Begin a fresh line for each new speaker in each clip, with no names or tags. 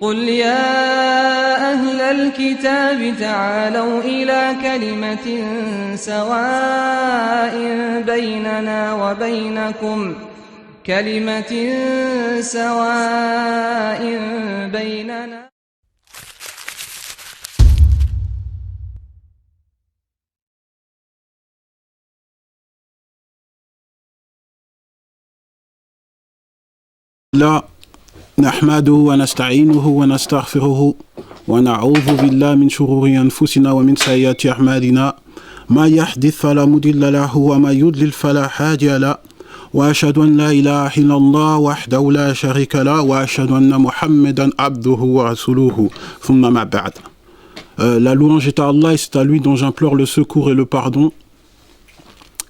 قل يا أهل الكتاب تعالوا إلى كلمة سواء بيننا
لا نحمده ونستعينه ونستغفره ونعوذ بالله من شرور أنفسنا ومن سيئات أعمالنا ما يحدث فلا مضل له وما يضلل فلا هادي له وأشهد أن لا إله إلا الله وحده لا شريك له وأشهد أن محمدا عبده ورسوله ثم ما بعد. La louange est à Allah et c'est à lui dont j'implore le secours et le pardon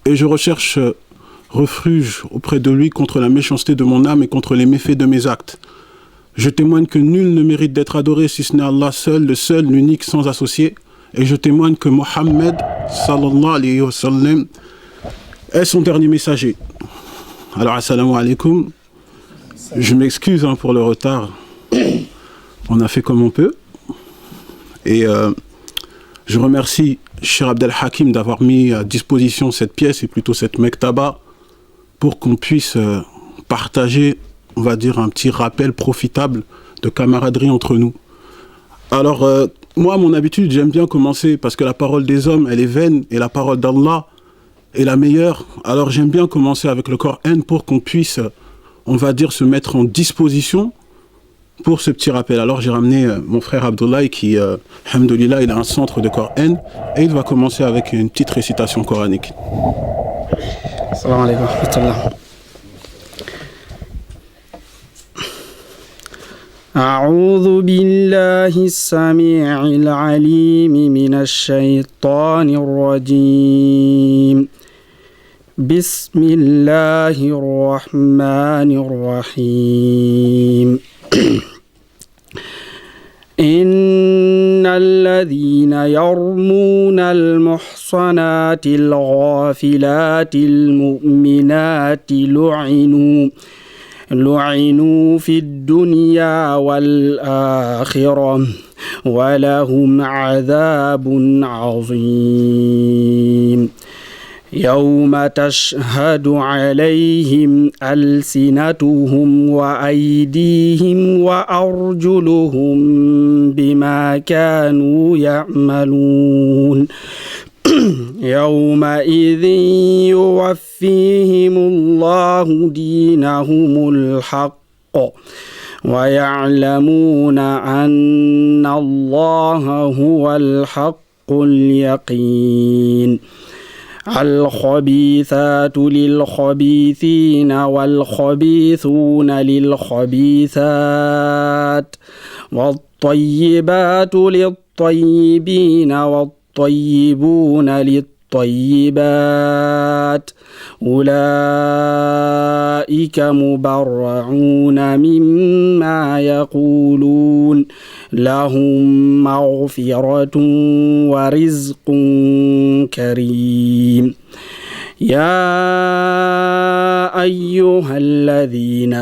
et je recherche refuge auprès de lui contre la méchanceté de mon âme et contre les méfaits de mes actes. Je témoigne que nul ne mérite d'être adoré si ce n'est Allah seul, le seul, l'unique, sans associé. Et je témoigne que Mohammed, sallallahu alayhi wa sallam, est son dernier messager. Alors, assalamu alaikum. Je m'excuse pour le retard. On a fait comme on peut. Et je remercie Cheikh Abdel Hakim d'avoir mis à disposition cette pièce et plutôt cette mektaba pour qu'on puisse partager, on va dire, un petit rappel profitable de camaraderie entre nous. Alors, moi, à mon habitude, j'aime bien commencer parce que la parole des hommes, elle est vaine et la parole d'Allah est la meilleure. Alors, j'aime bien commencer avec le Coran pour qu'on puisse, on va dire, se mettre en disposition pour ce petit rappel. Alors, j'ai ramené mon frère Abdoulaye qui, alhamdoulilah, il a un centre de Coran et il va commencer avec une petite récitation coranique.
Assalamu alaikum wa rahmatullah. أعوذ بالله السميع العليم من الشيطان الرجيم. بسم الله الرحمن الرحيم. إن الذين يرمون المحصنات الغافلات المؤمنات لعنوا في الدنيا والآخرة ولهم عذاب عظيم. يوم تشهد عليهم ألسنتهم وأيديهم وأرجلهم بما كانوا يعملون. يومئذ يوفيهم الله دينهم الحق ويعلمون أن الله هو الحق اليقين. الخبيثات للخبيثين والخبيثون للخبيثات والطيبات للطيبين والطيبون للطيبات أولئك مبرعون مما يقولون لهم مغفرة ورزق كريم. يا أيها الذين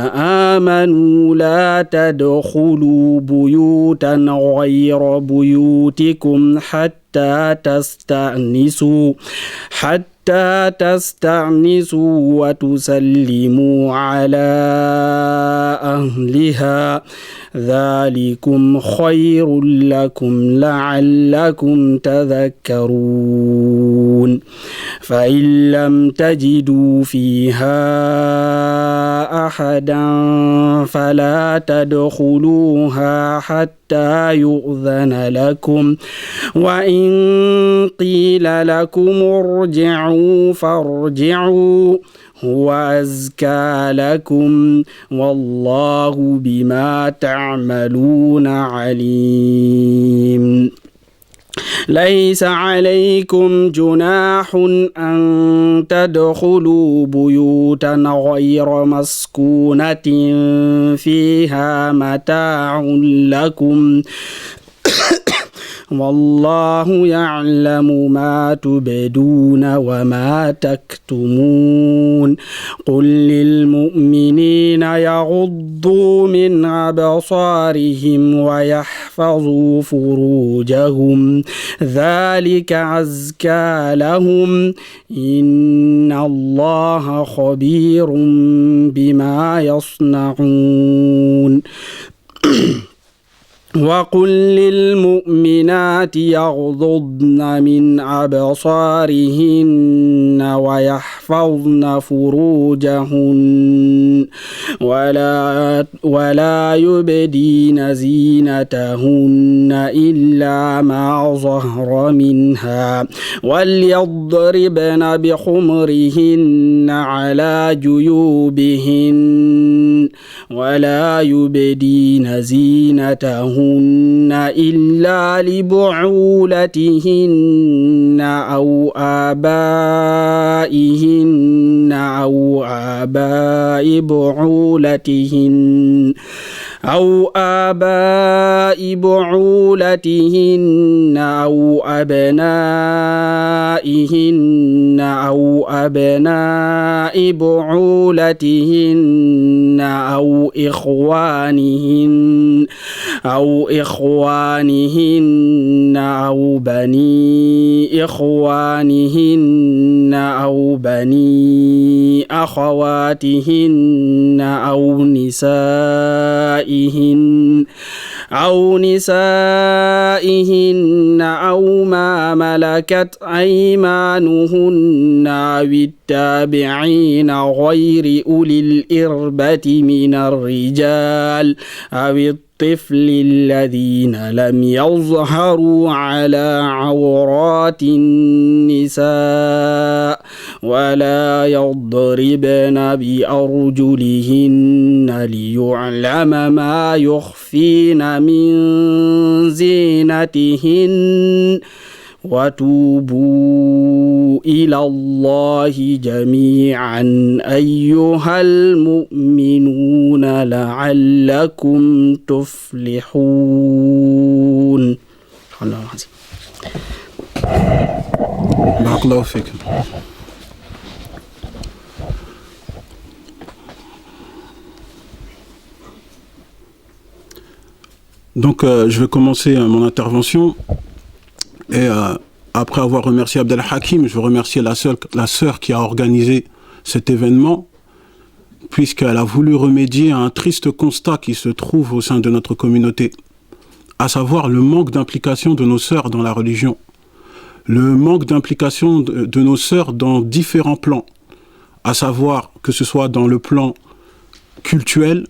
آمنوا لا تدخلوا بيوتا غير بيوتكم حتى تستأنسوا وتسلموا على أهلها ذلكم خير لكم لعلكم تذكرون. فإن لم تجدوا فيها أحدا فلا تدخلوها حتى يؤذن لكم وإن قيل لكم ارجعوا فارجعوا هو أزكى لكم والله بما تعملون عليم. ليس عليكم جناح أن تدخلوا بيوتا غير مسكونة فيها متاع لكم والله يعلم ما تبدون وما تكتمون قل للمؤمنين يغضوا من أبصارهم ويحفظوا فروجهم ذلك أزكى لهم إن الله خبير بما يصنعون وقل للمؤمنات يغضضن من أبصارهن ويحفظن فروجهن ولا يبدين زينتهن إلا ما ظهر منها وليضربن بخمرهن على جيوبهن ولا يبدين زينتهن إلا لبعولتهن أو آبائهن أو آباء بعولتهن أو آباء بعولتهن أو أبنائهن أو أبناء بعولتهن أو إخوانهن أو بني إخوانهن أو بني أخواتهن أو نسائهن أو ما ملكت أيمانهن أو التابعين غير أولي الإربة من الرجال أو الطفل الذين لم يظهروا على عورات النساء ولا يضربن بأرجلهن ليعلم ما يخفين من زينتهن وتوبوا إلى الله جميعا أيها المؤمنون لعلكم تفلحون.
بارك الله فيك. Donc je vais commencer mon intervention et après avoir remercié Abdel Hakim, je veux remercier la sœur qui a organisé cet événement puisqu'elle a voulu remédier à un triste constat qui se trouve au sein de notre communauté, à savoir le manque d'implication de nos sœurs dans la religion, le manque d'implication de nos sœurs dans différents plans, à savoir que ce soit dans le plan culturel,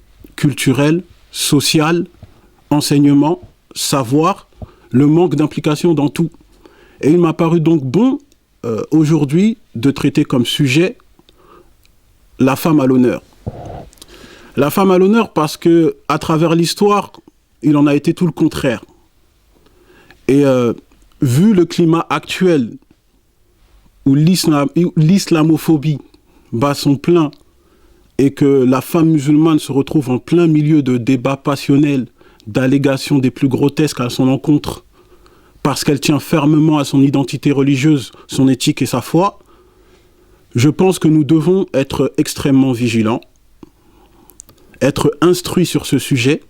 social, enseignement, savoir, le manque d'implication dans tout. Et il m'a paru donc bon aujourd'hui de traiter comme sujet la femme à l'honneur. La femme à l'honneur parce que à travers l'histoire, il en a été tout le contraire. Et vu le climat actuel où l'islamophobie bat son plein et que la femme musulmane se retrouve en plein milieu de débats passionnels, d'allégations des plus grotesques à son encontre, parce qu'elle tient fermement à son identité religieuse, son éthique et sa foi, je pense que nous devons être extrêmement vigilants, être instruits sur ce sujet,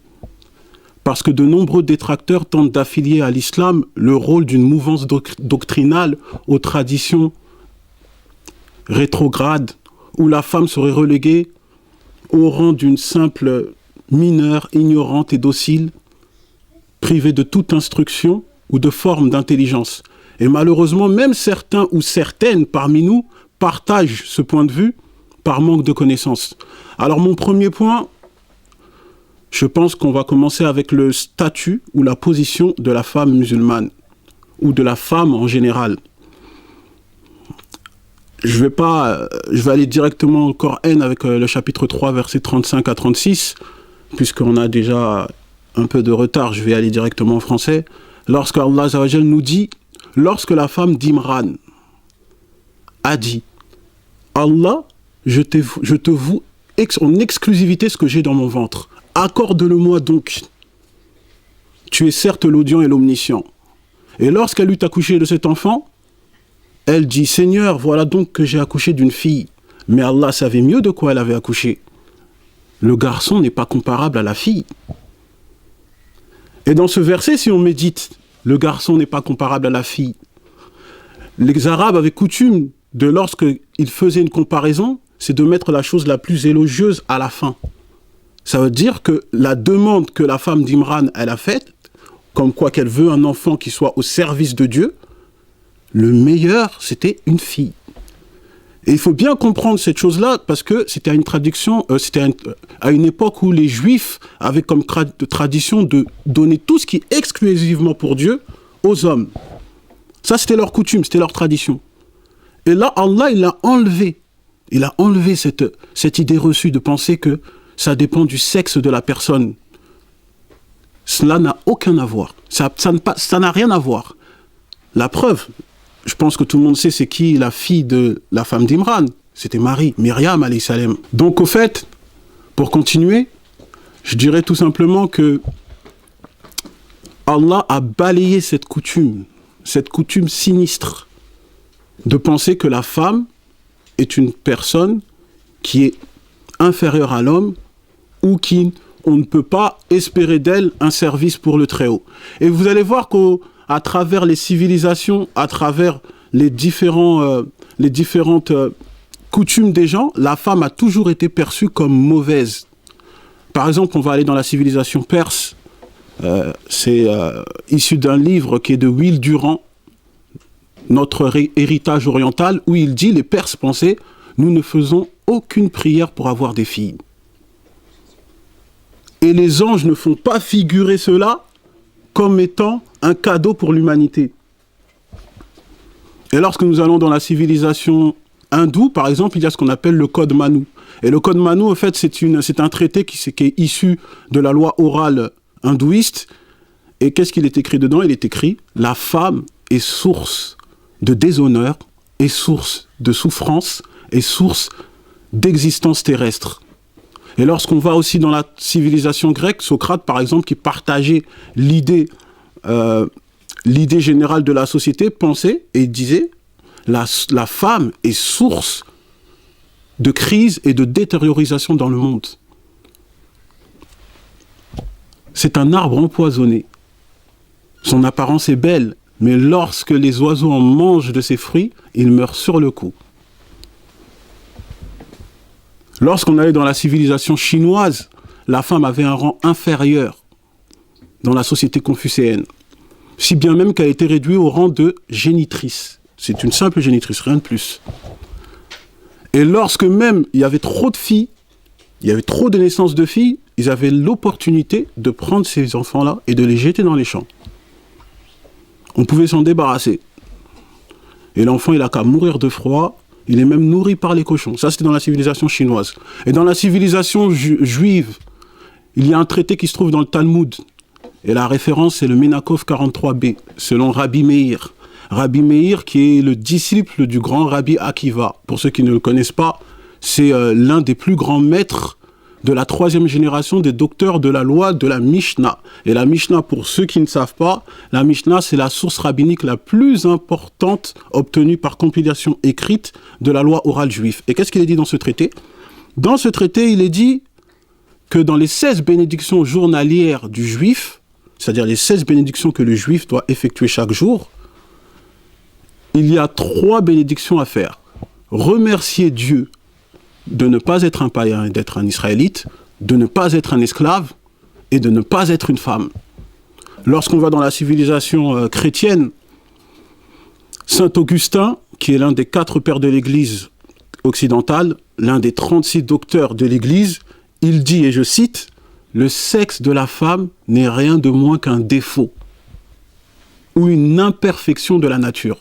parce que de nombreux détracteurs tentent d'affilier à l'islam le rôle d'une mouvance doctrinale aux traditions rétrogrades, où la femme serait reléguée au rang d'une simple mineure, ignorante et docile, privée de toute instruction ou de forme d'intelligence. Et malheureusement, même certains ou certaines parmi nous partagent ce point de vue par manque de connaissances. Alors mon premier point, je pense qu'on va commencer avec le statut ou la position de la femme musulmane, ou de la femme en général. Je vais aller directement au Coran avec le chapitre 3, versets 35 à 36, puisqu'on a déjà un peu de retard, je vais aller directement en français. Lorsque Allah Azza wa Jal nous dit, lorsque la femme d'Imran a dit, Allah, je te voue en exclusivité ce que j'ai dans mon ventre. Accorde-le-moi donc. Tu es certes l'audient et l'omniscient. Et lorsqu'elle eut accouché de cet enfant, elle dit, Seigneur, voilà donc que j'ai accouché d'une fille. Mais Allah savait mieux de quoi elle avait accouché. Le garçon n'est pas comparable à la fille. Et dans ce verset, si on médite, le garçon n'est pas comparable à la fille. Les Arabes avaient coutume de, lorsqu'ils faisaient une comparaison, c'est de mettre la chose la plus élogieuse à la fin. Ça veut dire que la demande que la femme d'Imran, elle a faite, comme quoi qu'elle veut un enfant qui soit au service de Dieu, le meilleur, c'était une fille. Et il faut bien comprendre cette chose-là parce que c'était à une tradition, à une époque où les Juifs avaient comme tradition de donner tout ce qui est exclusivement pour Dieu aux hommes. Ça, c'était leur coutume, c'était leur tradition. Et là, Allah, il a enlevé cette idée reçue de penser que ça dépend du sexe de la personne. Cela n'a aucun à voir. Ça n'a rien à voir. La preuve, je pense que tout le monde sait c'est qui la fille de la femme d'Imran. C'était Marie, Myriam alayhi salam. Donc au fait, pour continuer, je dirais tout simplement que Allah a balayé cette coutume sinistre de penser que la femme est une personne qui est inférieure à l'homme ou on ne peut pas espérer d'elle un service pour le Très-Haut. Et vous allez voir qu'à travers les civilisations, à travers les différentes coutumes des gens, la femme a toujours été perçue comme mauvaise. Par exemple, on va aller dans la civilisation perse. C'est issu d'un livre qui est de Will Durand, Notre héritage oriental, où il dit, les Perses pensaient, nous ne faisons aucune prière pour avoir des filles. Et les anges ne font pas figurer cela comme étant un cadeau pour l'humanité. Et lorsque nous allons dans la civilisation hindoue, par exemple, il y a ce qu'on appelle le Code Manu. Et le Code Manu, en fait, c'est un traité qui est issu de la loi orale hindouiste. Et qu'est-ce qu'il est écrit dedans? Il est écrit « La femme est source de déshonneur, est source de souffrance, est source d'existence terrestre. » Et lorsqu'on va aussi dans la civilisation grecque, Socrate, par exemple, qui partageait l'idée générale de la société, pensait et disait la femme est source de crise et de détériorisation dans le monde. C'est un arbre empoisonné. Son apparence est belle, mais lorsque les oiseaux en mangent de ses fruits, ils meurent sur le coup. Lorsqu'on allait dans la civilisation chinoise, la femme avait un rang inférieur dans la société confucéenne, si bien même qu'elle a été réduite au rang de génitrice. C'est une simple génitrice, rien de plus. Et lorsque même il y avait trop de filles, il y avait trop de naissances de filles, ils avaient l'opportunité de prendre ces enfants-là et de les jeter dans les champs. On pouvait s'en débarrasser. Et l'enfant, il a qu'à mourir de froid. Il est même nourri par les cochons. Ça, c'était dans la civilisation chinoise. Et dans la civilisation juive, il y a un traité qui se trouve dans le Talmud. Et la référence, c'est le Menachov 43b, selon Rabbi Meir. Rabbi Meir, qui est le disciple du grand Rabbi Akiva. Pour ceux qui ne le connaissent pas, c'est l'un des plus grands maîtres de la 3e génération des docteurs de la loi de la Mishnah. Et la Mishnah, pour ceux qui ne savent pas, la Mishnah, c'est la source rabbinique la plus importante obtenue par compilation écrite de la loi orale juive. Et qu'est-ce qu'il est dit dans ce traité? Dans ce traité, il est dit que dans les 16 bénédictions journalières du juif, c'est-à-dire les 16 bénédictions que le juif doit effectuer chaque jour, il y a 3 bénédictions à faire. Remercier Dieu de ne pas être un païen et d'être un israélite, de ne pas être un esclave et de ne pas être une femme. Lorsqu'on va dans la civilisation chrétienne, Saint Augustin, qui est l'un des 4 pères de l'Église occidentale, l'un des 36 docteurs de l'Église, il dit, et je cite, « Le sexe de la femme n'est rien de moins qu'un défaut ou une imperfection de la nature. »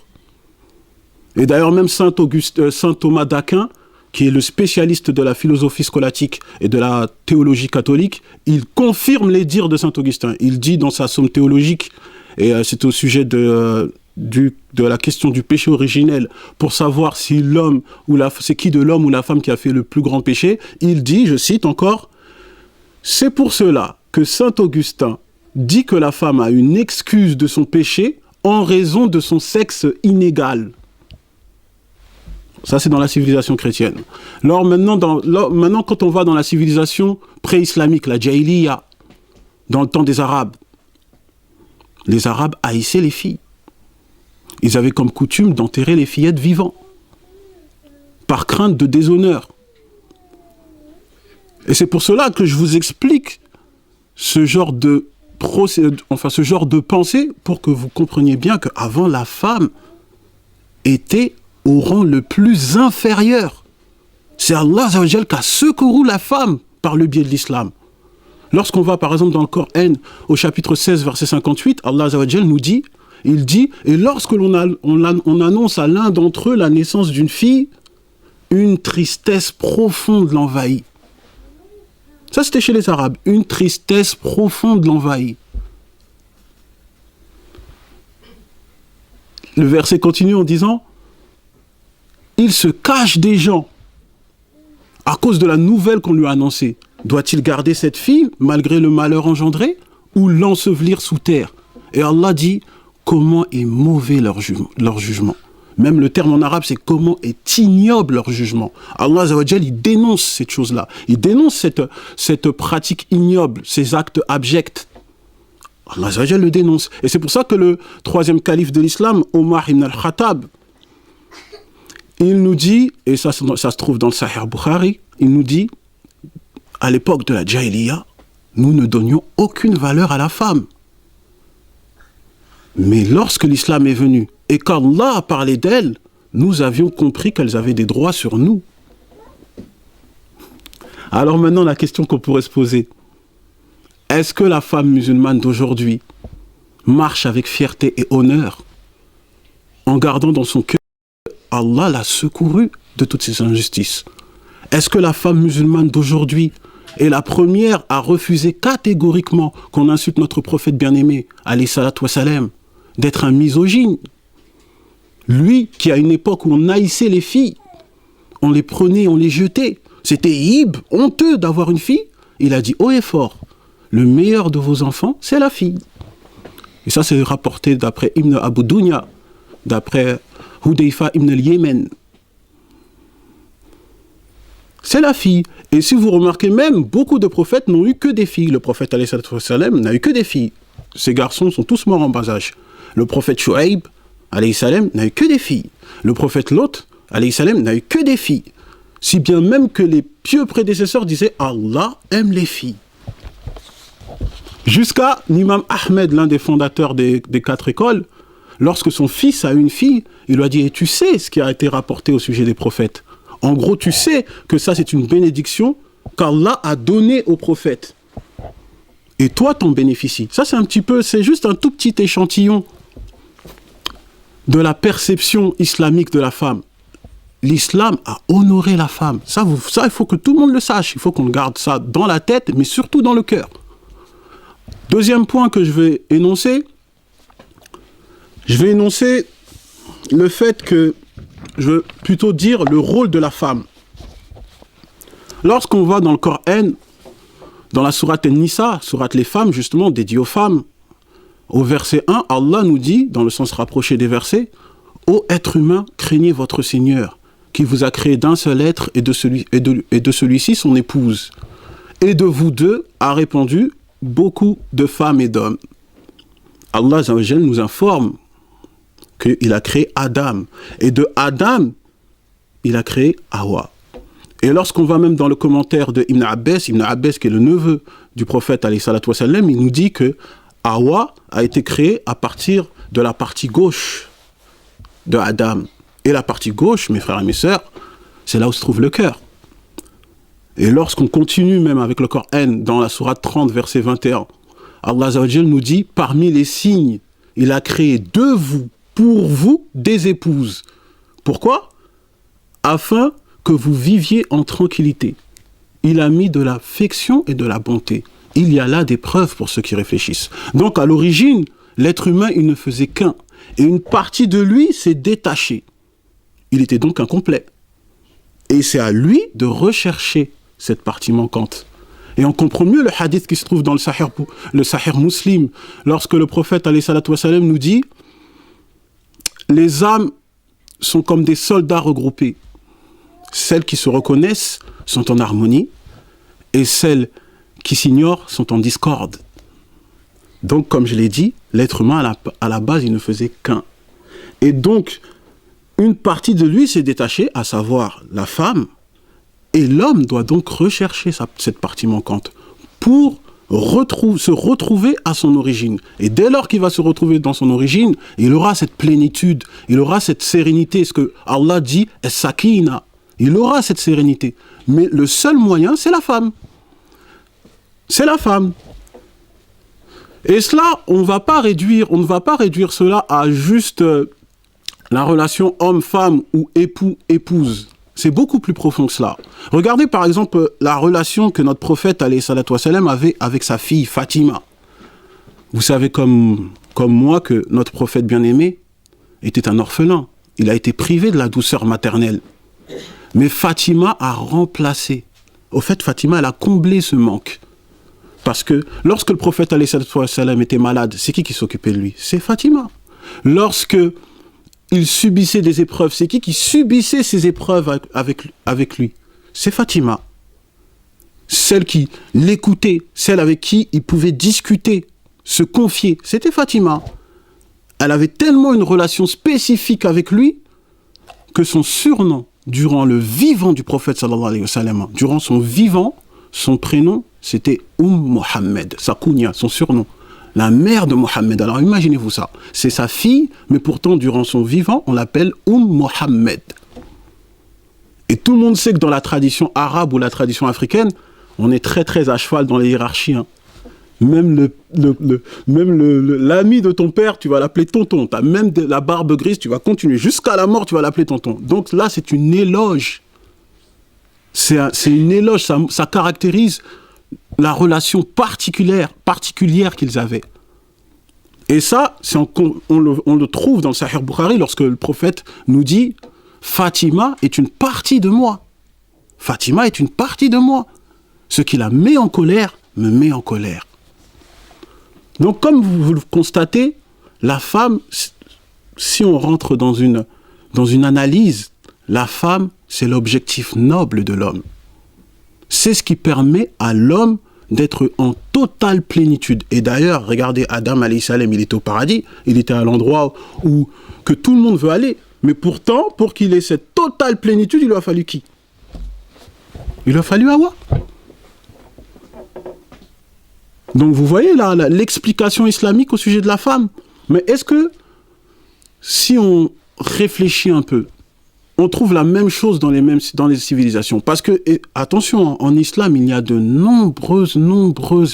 Et d'ailleurs, même Saint Thomas d'Aquin, qui est le spécialiste de la philosophie scolastique et de la théologie catholique, il confirme les dires de Saint Augustin. Il dit dans sa somme théologique, et c'est au sujet de la question du péché originel, pour savoir si c'est qui de l'homme ou la femme qui a fait le plus grand péché, il dit, je cite encore, « C'est pour cela que Saint Augustin dit que la femme a une excuse de son péché en raison de son sexe inégal. Ça, c'est dans la civilisation chrétienne. Alors maintenant, quand on va dans la civilisation pré-islamique, la Jahiliya, dans le temps des Arabes, les Arabes haïssaient les filles. Ils avaient comme coutume d'enterrer les fillettes vivants, par crainte de déshonneur. Et c'est pour cela que je vous explique ce genre de pensée, pour que vous compreniez bien qu'avant, la femme était au rang le plus inférieur. C'est Allah Azza wa Jal qui a secouru la femme par le biais de l'islam. Lorsqu'on va par exemple dans le Coran, au chapitre 16, verset 58, Allah Azza wa Jal nous dit, il dit, et lorsque on annonce à l'un d'entre eux la naissance d'une fille, une tristesse profonde l'envahit. Ça, c'était chez les Arabes. Une tristesse profonde l'envahit. Le verset continue en disant, il se cache des gens à cause de la nouvelle qu'on lui a annoncée. Doit-il garder cette fille malgré le malheur engendré ou l'ensevelir sous terre? Et Allah dit, comment est mauvais leur jugement. Même le terme en arabe, c'est comment est ignoble leur jugement. Allah Azza wa Jal, il dénonce cette chose-là. Il dénonce cette pratique ignoble, ces actes abjects. Allah Azza wa Jal le dénonce. Et c'est pour ça que le troisième calife de l'islam, Omar ibn al-Khattab, il nous dit, et ça se trouve dans le Sahih Bukhari, il nous dit, à l'époque de la Jahiliya, nous ne donnions aucune valeur à la femme. Mais lorsque l'islam est venu, et qu'Allah a parlé d'elles, nous avions compris qu'elles avaient des droits sur nous. Alors maintenant, la question qu'on pourrait se poser, est-ce que la femme musulmane d'aujourd'hui marche avec fierté et honneur, en gardant dans son cœur Allah l'a secouru de toutes ces injustices? Est-ce que la femme musulmane d'aujourd'hui est la première à refuser catégoriquement qu'on insulte notre prophète bien-aimé, alayhi salatu wassalam, d'être un misogyne? Lui, qui à une époque où on haïssait les filles, on les prenait, on les jetait, c'était hib, honteux d'avoir une fille, il a dit haut et fort, le meilleur de vos enfants, c'est la fille. Et ça, c'est rapporté d'après Ibn Abu Dunya, d'après Hudayfa ibn al-Yémen. C'est la fille. Et si vous remarquez même, beaucoup de prophètes n'ont eu que des filles. Le prophète alayhi salatu wassalam n'a eu que des filles. Ces garçons sont tous morts en bas âge. Le prophète Shuaïb alayhi salam n'a eu que des filles. Le prophète Lot alayhi salam n'a eu que des filles. Si bien même que les pieux prédécesseurs disaient Allah aime les filles. Jusqu'à l'imam Ahmed, l'un des fondateurs des 4 écoles, lorsque son fils a eu une fille, il lui a dit, et tu sais ce qui a été rapporté au sujet des prophètes. En gros, tu sais que ça, c'est une bénédiction qu'Allah a donnée aux prophètes. Et toi, t'en bénéficies. Ça, c'est juste un tout petit échantillon de la perception islamique de la femme. L'islam a honoré la femme. Ça, il faut que tout le monde le sache. Il faut qu'on garde ça dans la tête, mais surtout dans le cœur. Deuxième point que je vais énoncer le fait que, je veux plutôt dire le rôle de la femme. Lorsqu'on va dans le Coran, dans la sourate An-Nisa, sourate les femmes, justement, dédiée aux femmes, au verset 1, Allah nous dit, dans le sens rapproché des versets, « Ô être humain, craignez votre Seigneur, qui vous a créé d'un seul être et de celui-ci son épouse. Et de vous deux a répandu beaucoup de femmes et d'hommes. » Allah Azza wa Jal nous informe qu'il a créé Adam. Et de Adam, il a créé Hawa. Et lorsqu'on va même dans le commentaire de Ibn Abbas qui est le neveu du prophète, alayhi salatu wassalam, il nous dit que Hawa a été créé à partir de la partie gauche de Adam. Et la partie gauche, mes frères et mes sœurs, c'est là où se trouve le cœur. Et lorsqu'on continue même avec le Coran, dans la sourate 30, verset 21, Allah Azza wa Jal nous dit, parmi les signes, il a créé de vous, pour vous, des épouses. Pourquoi? Afin que vous viviez en tranquillité. Il a mis de l'affection et de la bonté. Il y a là des preuves pour ceux qui réfléchissent. Donc à l'origine, l'être humain, il ne faisait qu'un. Et une partie de lui s'est détachée. Il était donc incomplet. Et c'est à lui de rechercher cette partie manquante. Et on comprend mieux le hadith qui se trouve dans le Sahih Muslim, lorsque le prophète alayhi salatu wassalam nous dit les âmes sont comme des soldats regroupés. Celles qui se reconnaissent sont en harmonie et celles qui s'ignorent sont en discorde. Donc, comme je l'ai dit, l'être humain, à la base, il ne faisait qu'un. Et donc, une partie de lui s'est détachée, à savoir la femme, et l'homme doit donc rechercher cette partie manquante pour se retrouver à son origine. Et dès lors qu'il va se retrouver dans son origine, il aura cette plénitude, il aura cette sérénité, ce que Allah dit, es-sakina. Il aura cette sérénité. Mais le seul moyen, c'est la femme. C'est la femme. Et cela, on ne va pas réduire cela à juste la relation homme-femme ou époux-épouse. C'est beaucoup plus profond que cela. Regardez par exemple la relation que notre prophète alayhi salatu wassalam avait avec sa fille Fatima. Vous savez comme moi que notre prophète bien-aimé était un orphelin. Il a été privé de la douceur maternelle. Mais Fatima a remplacé. Au fait, Fatima, elle a comblé ce manque. Parce que lorsque le prophète alayhi salatu wassalam était malade, c'est qui s'occupait de lui? C'est Fatima. Lorsque il subissait des épreuves, c'est qui subissait ces épreuves avec lui? C'est Fatima. Celle qui l'écoutait, celle avec qui il pouvait discuter, se confier, c'était Fatima. Elle avait tellement une relation spécifique avec lui que son surnom, durant le vivant du prophète sallallahu alayhi wa sallam, durant son vivant, son prénom, c'était Mohammed, sa kunya, son surnom. La mère de Mohammed. Alors imaginez-vous ça. C'est sa fille, mais pourtant, durant son vivant, on l'appelle Mohammed. Et tout le monde sait que dans la tradition arabe ou la tradition africaine, on est très très à cheval dans les hiérarchies. Hein. Même l'ami de ton père, tu vas l'appeler tonton. Tu as même la barbe grise, tu vas continuer. Jusqu'à la mort, tu vas l'appeler tonton. Donc là, c'est une éloge. C'est une éloge, ça caractérise la relation particulière qu'ils avaient. Et ça, on le trouve dans le Sahih Bukhari lorsque le prophète nous dit « Fatima est une partie de moi. Fatima est une partie de moi. Ce qui la met en colère, me met en colère. » Donc, comme vous le constatez, la femme, si on rentre dans une analyse, la femme, c'est l'objectif noble de l'homme. C'est ce qui permet à l'homme d'être en totale plénitude. Et d'ailleurs, regardez, Adam alayhi salam, il était au paradis, il était à l'endroit où que tout le monde veut aller. Mais pourtant, pour qu'il ait cette totale plénitude, il lui a fallu qui? Il lui a fallu Hawa. Donc vous voyez là, l'explication islamique au sujet de la femme. Mais est-ce que, si on réfléchit un peu, on trouve la même chose dans les civilisations? Parce que, attention, en islam, il y a de nombreuses,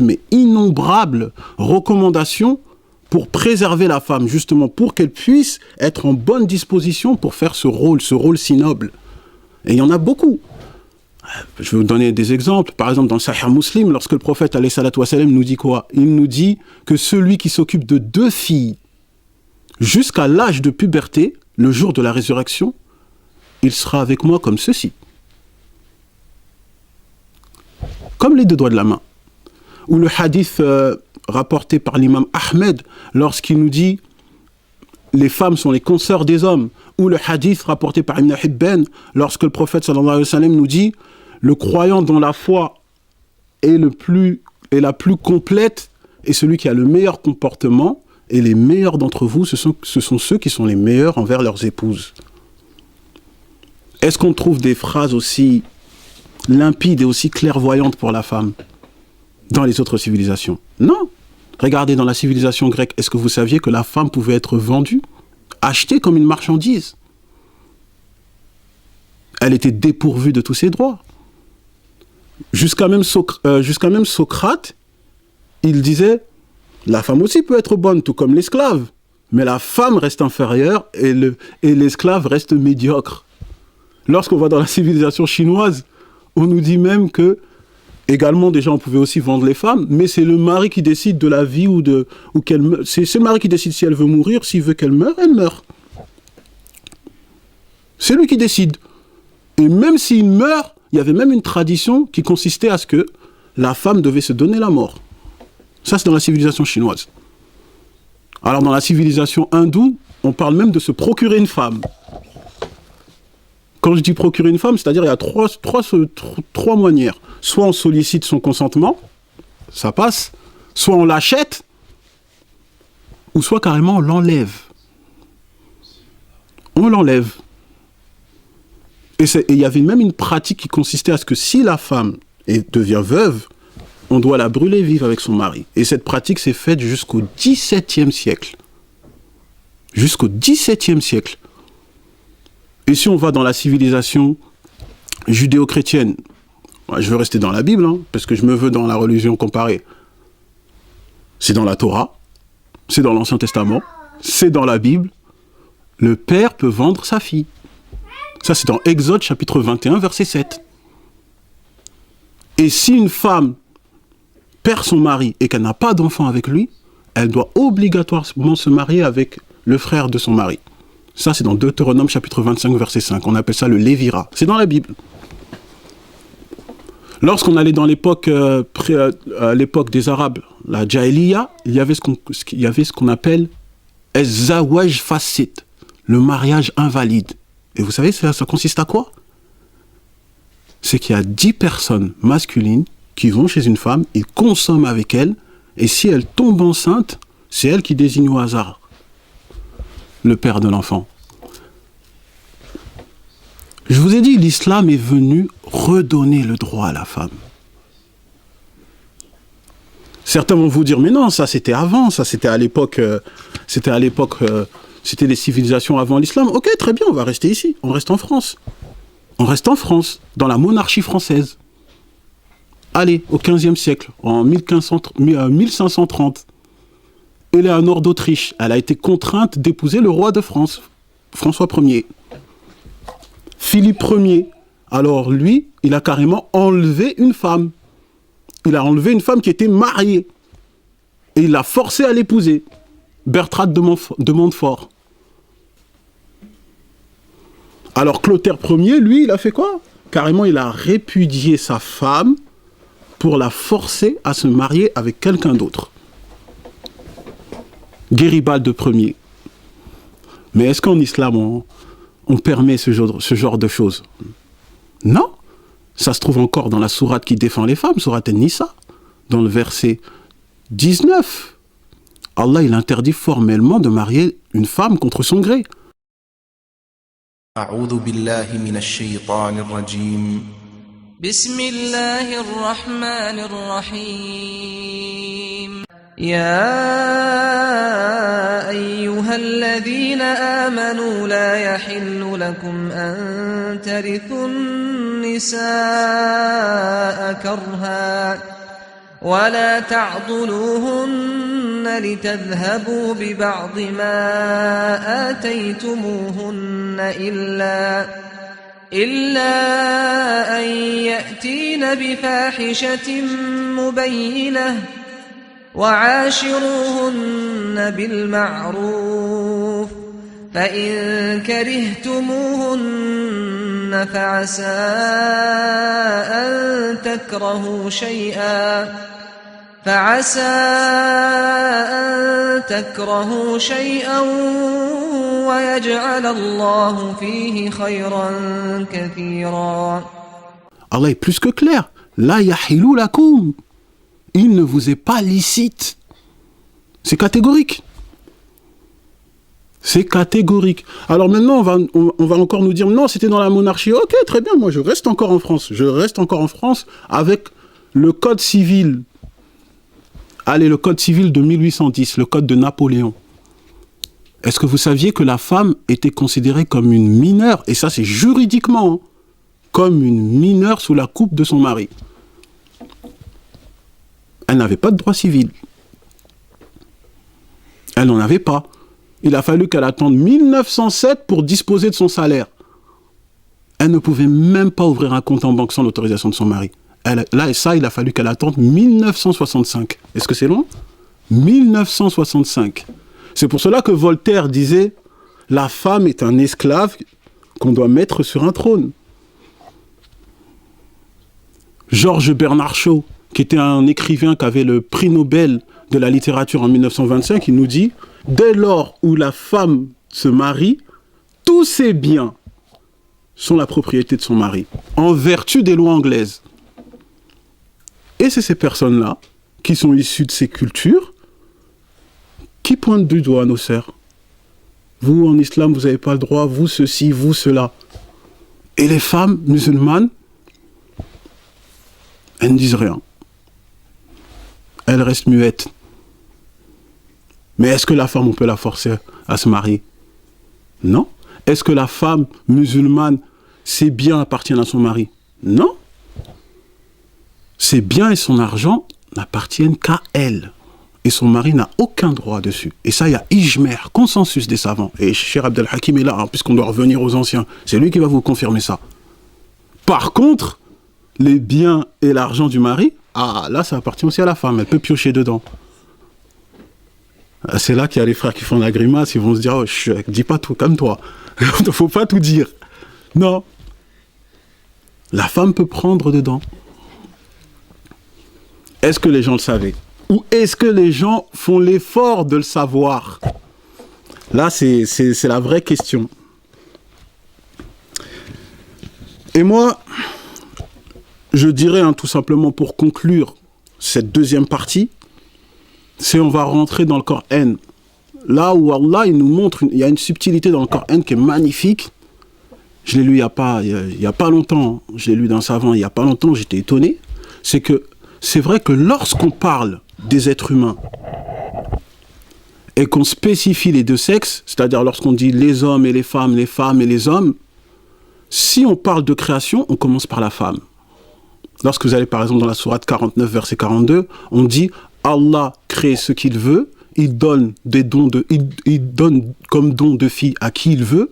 mais innombrables recommandations pour préserver la femme, justement, pour qu'elle puisse être en bonne disposition pour faire ce rôle si noble. Et il y en a beaucoup. Je vais vous donner des exemples. Par exemple, dans le Sahih Muslim, lorsque le prophète alayhi salatu wassalam nous dit quoi? Il nous dit que celui qui s'occupe de 2 filles jusqu'à l'âge de puberté, le jour de la résurrection, il sera avec moi comme ceci. Comme les 2 doigts de la main. Ou le hadith rapporté par l'imam Ahmed, lorsqu'il nous dit les femmes sont les consoeurs des hommes. Ou le hadith rapporté par Ibn Hibban, lorsque le prophète sallallahu alayhi wa sallam nous dit le croyant dont la foi est la plus complète est celui qui a le meilleur comportement, et les meilleurs d'entre vous, ce sont ceux qui sont les meilleurs envers leurs épouses. Est-ce qu'on trouve des phrases aussi limpides et aussi clairvoyantes pour la femme dans les autres civilisations? Non. Regardez, dans la civilisation grecque, est-ce que vous saviez que la femme pouvait être vendue, achetée comme une marchandise? Elle était dépourvue de tous ses droits. Jusqu'à même Socrate, il disait, la femme aussi peut être bonne, tout comme l'esclave, mais la femme reste inférieure et l'esclave reste médiocre. Lorsqu'on va dans la civilisation chinoise, on nous dit même que, également, déjà, on pouvait aussi vendre les femmes, mais c'est le mari qui décide de la vie ou qu'elle meurt. C'est le mari qui décide si elle veut mourir, s'il veut qu'elle meure, elle meurt. C'est lui qui décide. Et même s'il meurt, il y avait même une tradition qui consistait à ce que la femme devait se donner la mort. Ça, c'est dans la civilisation chinoise. Alors, dans la civilisation hindoue, on parle même de se procurer une femme. Quand je dis procurer une femme, c'est-à-dire il y a trois manières. Soit on sollicite son consentement, ça passe, soit on l'achète, ou soit carrément on l'enlève. On l'enlève. Et il y avait même une pratique qui consistait à ce que si la femme devient veuve, on doit la brûler vive avec son mari. Et cette pratique s'est faite jusqu'au XVIIe siècle. Jusqu'au XVIIe siècle. Et si on va dans la civilisation judéo-chrétienne, je veux rester dans la Bible, hein, parce que je me veux dans la religion comparée. C'est dans la Torah, c'est dans l'Ancien Testament, c'est dans la Bible. Le père peut vendre sa fille. Ça, c'est dans Exode chapitre 21, verset 7. Et si une femme perd son mari et qu'elle n'a pas d'enfant avec lui, elle doit obligatoirement se marier avec le frère de son mari. Ça, c'est dans Deutéronome chapitre 25, verset 5. On appelle ça le Lévira. C'est dans la Bible. Lorsqu'on allait dans l'époque des Arabes, la Jahiliya, il y avait ce qu'on appelle Ez-Zawaj Fasid, le mariage invalide. Et vous savez, ça consiste à quoi? C'est qu'il y a 10 personnes masculines qui vont chez une femme, ils consomment avec elle, et si elle tombe enceinte, c'est elle qui désigne au hasard le père de l'enfant. Je vous ai dit, l'islam est venu redonner le droit à la femme. Certains vont vous dire, mais non, ça c'était avant, ça c'était à l'époque, c'était les civilisations avant l'islam. Ok, très bien, on va rester ici, on reste en France. On reste en France, dans la monarchie française. Allez, au XVe siècle, en 1530, Éléonore d'Autriche, elle a été contrainte d'épouser le roi de France, François Ier. Philippe Ier, alors lui, il a carrément enlevé une femme. Il a enlevé une femme qui était mariée. Et il l'a forcée à l'épouser. Bertrade de Montfort. Alors Clotaire Ier, lui, il a fait quoi? Carrément, il a répudié sa femme pour la forcer à se marier avec quelqu'un d'autre. Garibalde Ier. Mais est-ce qu'en islam, on permet ce genre de choses? Non. Ça se trouve encore dans la sourate qui défend les femmes, sourate An-Nisa, dans le verset 19. Allah, il interdit formellement de marier une femme contre son gré.
أعوذ بالله من الشيطان الرجيم
بسم الله الرحمن الرحيم يا أيها الذين آمنوا لا يحل لكم أن ترثوا النساء كرها ولا تعضلوهن لتذهبوا ببعض ما آتيتموهن إلا أن يأتين بفاحشة مبينة وعاشروهن بالمعروف فإن كرهتموهن فعسى أن تكرهوا شيئا ويجعل الله فيه خيرا كثيرا.
Allah est plus que clair. La yahilu lakum. Il ne vous est pas licite. C'est catégorique. C'est catégorique. Alors maintenant, on va encore nous dire, non, c'était dans la monarchie. Ok, très bien, moi je reste encore en France. Je reste encore en France avec le code civil. Allez, le code civil de 1810, le code de Napoléon. Est-ce que vous saviez que la femme était considérée comme une mineure, et ça c'est juridiquement, hein, comme une mineure sous la coupe de son mari? Elle n'avait pas de droit civil. Elle n'en avait pas. Il a fallu qu'elle attende 1907 pour disposer de son salaire. Elle ne pouvait même pas ouvrir un compte en banque sans l'autorisation de son mari. Là, et ça, il a fallu qu'elle attende 1965. Est-ce que c'est long? 1965. C'est pour cela que Voltaire disait « La femme est un esclave qu'on doit mettre sur un trône ». Georges Bernard Shaw, qui était un écrivain qui avait le prix Nobel de la littérature en 1925, il nous dit « Dès lors où la femme se marie, tous ses biens sont la propriété de son mari, en vertu des lois anglaises. Et c'est ces personnes-là, qui sont issues de ces cultures, qui pointent du doigt nos sœurs. Vous, en islam, vous n'avez pas le droit, vous, ceci, vous, cela. Et les femmes musulmanes, elles ne disent rien. Elles restent muettes. Mais est-ce que la femme, on peut la forcer à se marier? Non. Est-ce que la femme musulmane, ses biens appartiennent à son mari? Non. Ses biens et son argent n'appartiennent qu'à elle. Et son mari n'a aucun droit dessus. Et ça, il y a ijmer, consensus des savants. Et Cheikh Abdel Hakim est là, hein, puisqu'on doit revenir aux anciens. C'est lui qui va vous confirmer ça. Par contre, les biens et l'argent du mari, ah, là, ça appartient aussi à la femme. Elle peut piocher dedans. C'est là qu'il y a les frères qui font la grimace. Ils vont se dire, oh, dis pas tout comme toi. Il ne faut pas tout dire. Non. La femme peut prendre dedans. Est-ce que les gens le savaient? Ou est-ce que les gens font l'effort de le savoir? Là, c'est la vraie question. Et moi, je dirais, hein, tout simplement pour conclure cette deuxième partie, c'est on va rentrer dans le Coran. Là où Allah, il nous montre, il y a une subtilité dans le Coran qui est magnifique. Je l'ai lu il y a pas longtemps. Je l'ai lu d'un savant il y a pas longtemps, j'étais étonné. C'est que c'est vrai que lorsqu'on parle des êtres humains et qu'on spécifie les deux sexes, c'est-à-dire lorsqu'on dit les hommes et les femmes et les hommes, si on parle de création, on commence par la femme. Lorsque vous allez par exemple dans la sourate 49, verset 42, on dit Allah crée ce qu'il veut, il donne des dons il donne comme don de filles à qui il veut,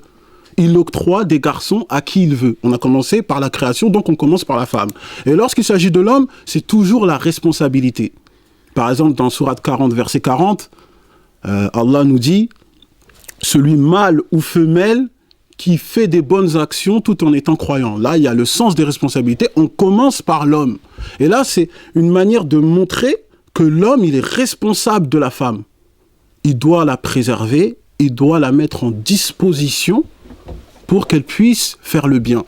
il octroie des garçons à qui il veut. On a commencé par la création, donc on commence par la femme. Et lorsqu'il s'agit de l'homme, c'est toujours la responsabilité. Par exemple, dans sourate 40, verset 40, Allah nous dit « Celui mâle ou femelle qui fait des bonnes actions tout en étant croyant ». Là, il y a le sens des responsabilités. On commence par l'homme. Et là, c'est une manière de montrer que l'homme, il est responsable de la femme. Il doit la préserver, il doit la mettre en disposition pour qu'elle puisse faire le bien.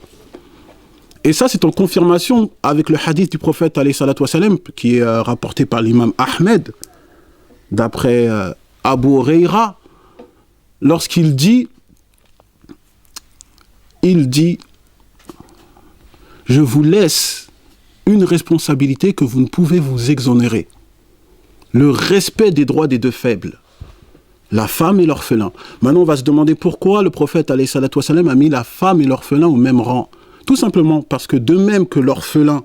Et ça, c'est en confirmation avec le hadith du prophète, alayhi salatu wassalam, qui est rapporté par l'imam Ahmed, d'après Abu Huraira, lorsqu'il dit, je vous laisse une responsabilité que vous ne pouvez vous exonérer. Le respect des droits des deux faibles. La femme et l'orphelin. Maintenant, on va se demander pourquoi le prophète, alayhi salatu wassalam, a mis la femme et l'orphelin au même rang. Tout simplement parce que de même que l'orphelin,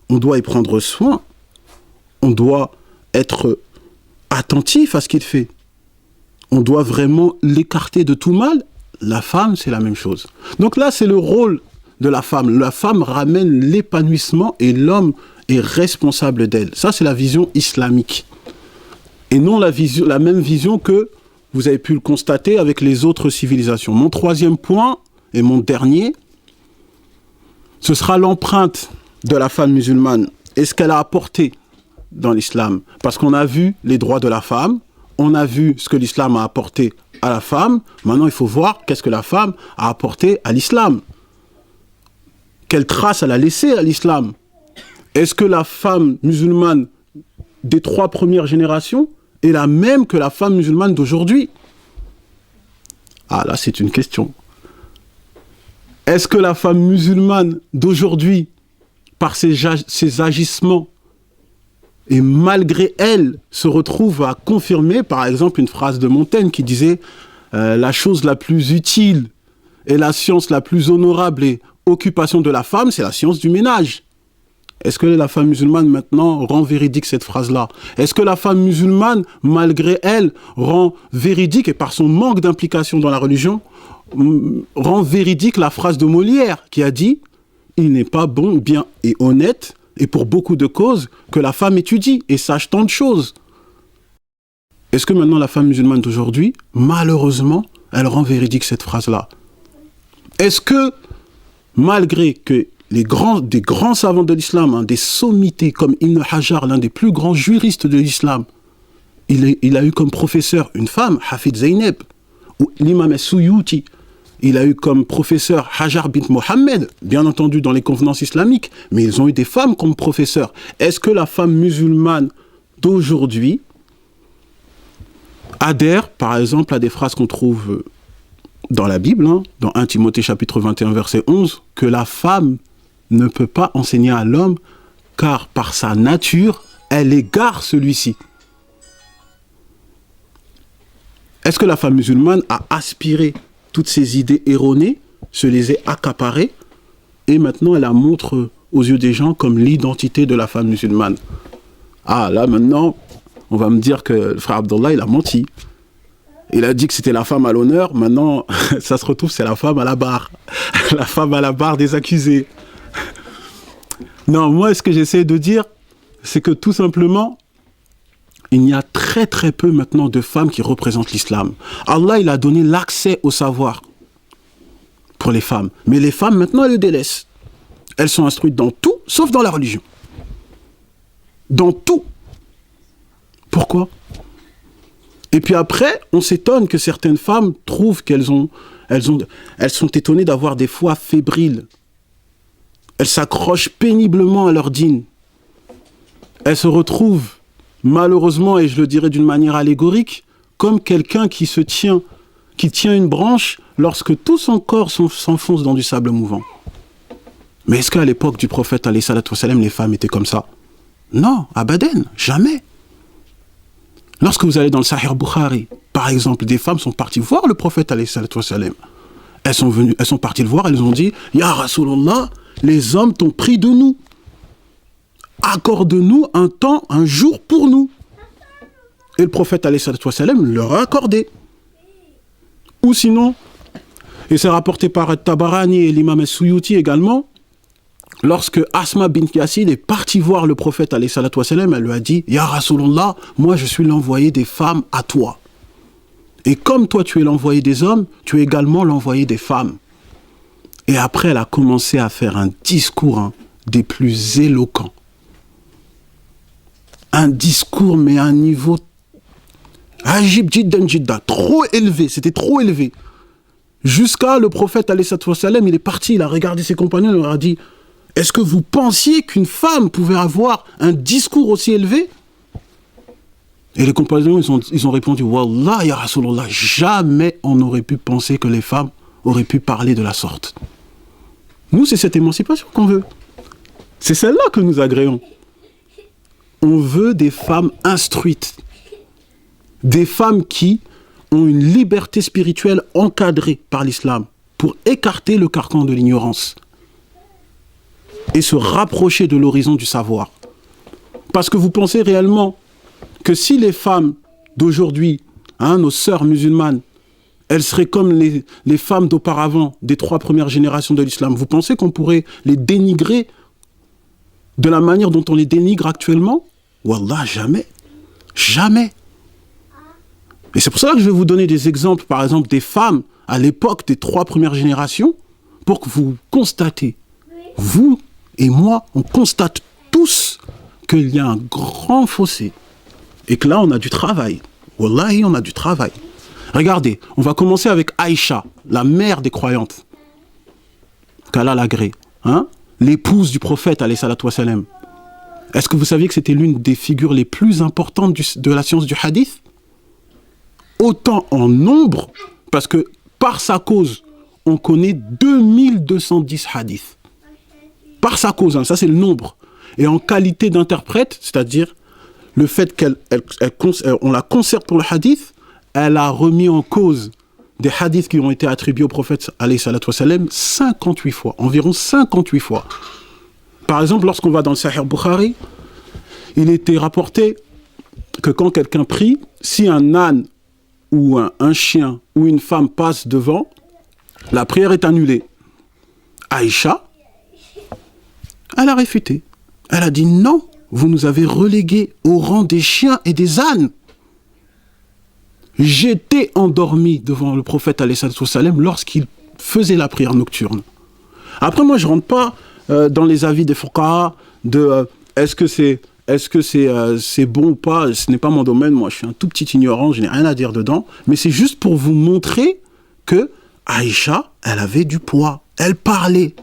on doit y prendre soin, on doit être attentif à ce qu'il fait. On doit vraiment l'écarter de tout mal. La femme, c'est la même chose. Donc là, c'est le rôle de la femme. La femme ramène l'épanouissement et l'homme est responsable d'elle. Ça, c'est la vision islamique. Et non la même vision que vous avez pu le constater avec les autres civilisations. Mon troisième point, et mon dernier, ce sera l'empreinte de la femme musulmane et ce qu'elle a apporté dans l'islam. Parce qu'on a vu les droits de la femme, on a vu ce que l'islam a apporté à la femme. Maintenant, il faut voir qu'est-ce que la femme a apporté à l'islam. Quelle trace elle a laissée à l'islam. Est-ce que la femme musulmane des 3 premières générations est la même que la femme musulmane d'aujourd'hui? Ah là, c'est une question. Est-ce que la femme musulmane d'aujourd'hui, par ses agissements, et malgré elle, se retrouve à confirmer, par exemple, une phrase de Montaigne qui disait la chose la plus utile et la science la plus honorable et occupation de la femme, c'est la science du ménage. Est-ce que la femme musulmane, maintenant, rend véridique cette phrase-là? Est-ce que la femme musulmane, malgré elle, rend véridique, et par son manque d'implication dans la religion, rend véridique la phrase de Molière, qui a dit « Il n'est pas bon, bien et honnête, et pour beaucoup de causes, que la femme étudie et sache tant de choses. » Est-ce que maintenant la femme musulmane d'aujourd'hui, malheureusement, elle rend véridique cette phrase-là? Est-ce que, malgré que des grands savants de l'islam, hein, des sommités comme Ibn Hajar, l'un des plus grands juristes de l'islam, il a eu comme professeur une femme, Hafid Zeynep, l'imam Suyuti, il a eu comme professeur Hajar bint Mohammed, bien entendu dans les convenances islamiques, mais ils ont eu des femmes comme professeurs. Est-ce que la femme musulmane d'aujourd'hui adhère, par exemple, à des phrases qu'on trouve dans la Bible, dans 1 Timothée chapitre 21, verset 11, que la femme ne peut pas enseigner à l'homme, car par sa nature, elle égare celui-ci. Est-ce que la femme musulmane a aspiré toutes ces idées erronées, se les est accaparées, et maintenant elle la montre aux yeux des gens comme l'identité de la femme musulmane? Ah, là maintenant, on va me dire que le frère Abdallah, il a menti. Il a dit que c'était la femme à l'honneur, maintenant, ça se retrouve, c'est la femme à la barre. La femme à la barre des accusés. Non, moi, ce que j'essaie de dire, c'est que tout simplement, il y a très très peu maintenant de femmes qui représentent l'islam. Allah, il a donné l'accès au savoir pour les femmes. Mais les femmes, maintenant, elles le délaissent. Elles sont instruites dans tout, sauf dans la religion. Dans tout. Pourquoi ? Et puis après, on s'étonne que certaines femmes trouvent elles sont étonnées d'avoir des foi fébriles. Elles s'accrochent péniblement à leur dîn. Elles se retrouvent, malheureusement, et je le dirais d'une manière allégorique, comme quelqu'un qui tient une branche lorsque tout son corps s'enfonce dans du sable mouvant. Mais est-ce qu'à l'époque du prophète, alayhi salatu wassalam, les femmes étaient comme ça? Non, abadan, jamais. Lorsque vous allez dans le Sahih Bukhari, par exemple, des femmes sont parties voir le prophète, alayhi salatu wassalam. Elles sont parties le voir, elles ont dit « Ya Rasulallah, les hommes t'ont pris de nous. Accorde-nous un temps, un jour pour nous. » Et le prophète, alayhi salatu wassalam, leur a accordé. Ou sinon, et c'est rapporté par Tabarani et l'imam Suyuti également, lorsque Asma bint Yassid est partie voir le prophète, alayhi salatu wassalam, elle lui a dit « Ya Rasulallah, moi je suis l'envoyé des femmes à toi. Et comme toi tu es l'envoyé des hommes, tu es également l'envoyé des femmes. » Et après, elle a commencé à faire un discours des plus éloquents. Un discours, mais à un niveau ajib jiddan jidda, trop élevé, c'était trop élevé. Jusqu'à le prophète, alayhi salatu wassalam, il est parti, il a regardé ses compagnons, il leur a dit « Est-ce que vous pensiez qu'une femme pouvait avoir un discours aussi élevé ?» Et les compagnons, ils ont répondu « Wallah, ya Rasulallah, jamais on n'aurait pu penser que les femmes auraient pu parler de la sorte. » Nous, c'est cette émancipation qu'on veut. C'est celle-là que nous agréons. On veut des femmes instruites. Des femmes qui ont une liberté spirituelle encadrée par l'islam pour écarter le carcan de l'ignorance et se rapprocher de l'horizon du savoir. Parce que vous pensez réellement que si les femmes d'aujourd'hui, nos sœurs musulmanes, elles seraient comme les femmes d'auparavant, des 3 premières générations de l'islam, vous pensez qu'on pourrait les dénigrer de la manière dont on les dénigre actuellement? Wallah, jamais. Jamais. Et c'est pour ça que je vais vous donner des exemples, par exemple, des femmes à l'époque des 3 premières générations, pour que vous constatez, vous et moi, on constate tous qu'il y a un grand fossé. Et que là, on a du travail. Wallahi, on a du travail. Regardez, on va commencer avec Aïcha, la mère des croyantes. Qu'Allah l'agrée. L'épouse du prophète, alayhi salatu wassalam. Est-ce que vous saviez que c'était l'une des figures les plus importantes de la science du hadith? Autant en nombre, parce que par sa cause, on connaît 2210 hadiths. Par sa cause, ça c'est le nombre. Et en qualité d'interprète, c'est-à-dire le fait qu'on la conserve pour le hadith, elle a remis en cause des hadiths qui ont été attribués au prophète, alayhi salatu wassalam, 58 fois, environ 58 fois. Par exemple, lorsqu'on va dans le Sahih Bukhari, il était rapporté que quand quelqu'un prie, si un âne ou un chien ou une femme passe devant, la prière est annulée. Aïcha, elle a réfuté. Elle a dit non, vous nous avez relégués au rang des chiens et des ânes. J'étais endormi devant le prophète alayhi salatu wassalam lorsqu'il faisait la prière nocturne. Après, moi, je ne rentre pas dans les avis des fuqaha de est-ce que c'est est-ce que c'est bon ou pas? Ce n'est pas mon domaine, moi je suis un tout petit ignorant, je n'ai rien à dire dedans, mais c'est juste pour vous montrer que Aïcha, elle avait du poids, elle parlait,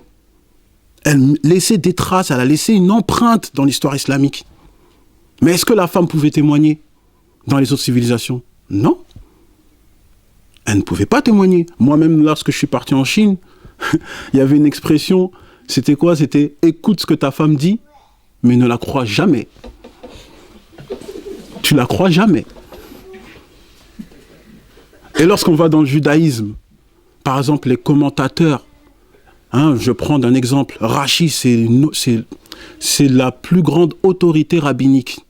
elle laissait des traces, elle a laissé une empreinte dans l'histoire islamique. Mais est-ce que la femme pouvait témoigner dans les autres civilisations? Non. Elle ne pouvait pas témoigner. Moi-même, lorsque je suis parti en Chine, il y avait une expression, c'était quoi? C'était « écoute ce que ta femme dit, mais ne la crois jamais. » Tu la crois jamais. Et lorsqu'on va dans le judaïsme, par exemple, les commentateurs, je prends un exemple, Rashi, c'est la plus grande autorité rabbinique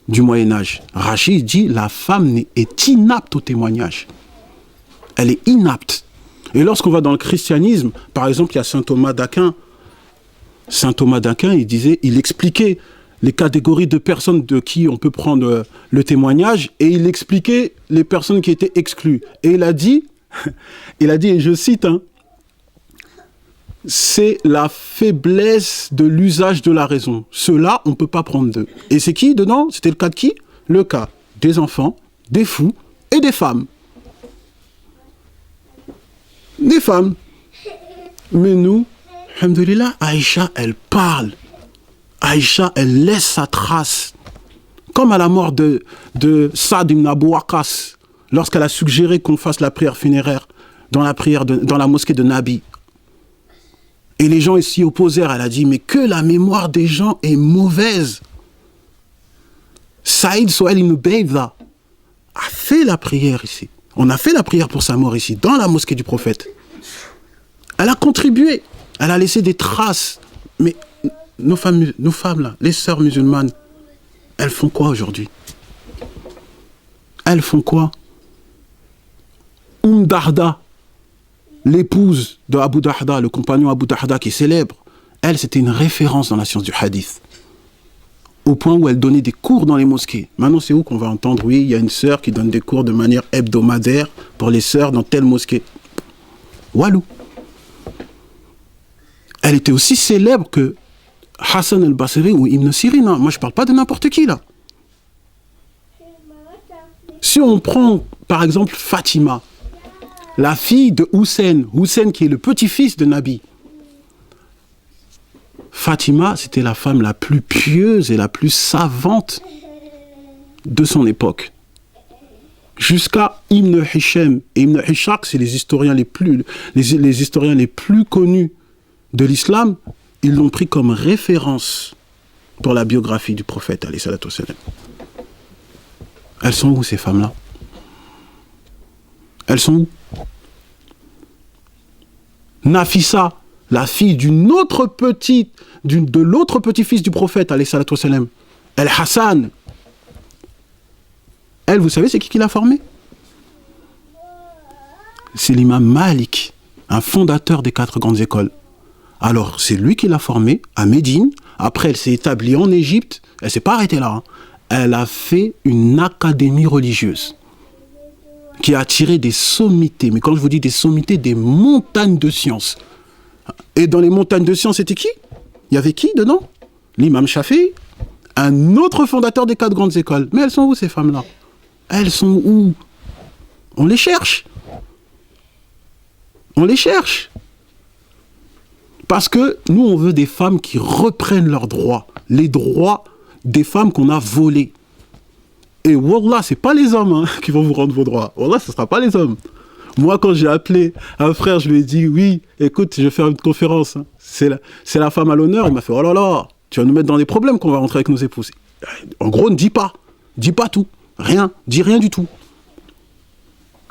du Moyen-Âge. Rashi dit la femme est inapte au témoignage. Elle est inapte. Et lorsqu'on va dans le christianisme, par exemple, il y a saint Thomas d'Aquin. Saint Thomas d'Aquin, il expliquait les catégories de personnes de qui on peut prendre le témoignage, et il expliquait les personnes qui étaient exclues. Et il a dit, et je cite, c'est la faiblesse de l'usage de la raison. Ceux-là, on ne peut pas prendre d'eux. Et c'est qui dedans? C'était le cas de qui? Le cas des enfants, des fous et des femmes. Des femmes. Mais nous, alhamdoulilah, Aïcha, elle parle. Aïcha, elle laisse sa trace. Comme à la mort de Saad ibn Abu Waqqas, lorsqu'elle a suggéré qu'on fasse la prière funéraire dans la mosquée de Nabi. Et les gens s'y opposèrent. Elle a dit, mais que la mémoire des gens est mauvaise. Saïd Sohail ibn Beydha a fait la prière ici. On a fait la prière pour sa mort ici, dans la mosquée du prophète. Elle a contribué. Elle a laissé des traces. Mais nos femmes là, les sœurs musulmanes, elles font quoi aujourd'hui? Elles font quoi? Darda, l'épouse de Abu Darda, le compagnon Abu Darda qui est célèbre, elle, c'était une référence dans la science du hadith. Au point où elle donnait des cours dans les mosquées. Maintenant, c'est où qu'on va entendre, oui, il y a une sœur qui donne des cours de manière hebdomadaire pour les sœurs dans telle mosquée. Walou. Elle était aussi célèbre que Hassan al-Basri ou Ibn Sirin. Moi, je ne parle pas de n'importe qui, là. Si on prend, par exemple, Fatima, la fille de Hussein qui est le petit-fils de Nabi. Fatima, c'était la femme la plus pieuse et la plus savante de son époque. Jusqu'à Ibn Hisham. Et Ibn Hisham, c'est les historiens les plus connus de l'islam. Ils l'ont pris comme référence pour la biographie du prophète, alayhi salatu wassalam. Elles sont où, ces femmes-là? Elles sont où? Nafissa, la fille de l'autre petit-fils du prophète, alayhi salatu wassalam, El-Hassan. Elle, vous savez, c'est qui l'a formée? C'est l'imam Malik, un fondateur des 4 grandes écoles. Alors, c'est lui qui l'a formée à Médine. Après, elle s'est établie en Égypte. Elle ne s'est pas arrêtée là. Elle a fait une académie religieuse qui a attiré des sommités. Mais quand je vous dis des sommités, des montagnes de sciences. Et dans les montagnes de sciences, c'était qui? Il y avait qui dedans? L'imam Shafi'i, un autre fondateur des 4 grandes écoles. Mais elles sont où, ces femmes-là? Elles sont où? On les cherche. On les cherche. Parce que nous, on veut des femmes qui reprennent leurs droits. Les droits des femmes qu'on a volés. Et wallah, ce n'est pas les hommes qui vont vous rendre vos droits. Wallah, ce ne sera pas les hommes. Moi, quand j'ai appelé un frère, je lui ai dit, oui, écoute, je vais faire une conférence. C'est la femme à l'honneur. Il m'a fait, oh là là, tu vas nous mettre dans des problèmes qu'on va rentrer avec nos épouses. En gros, ne dis pas. Dis pas tout. Rien. Dis rien du tout.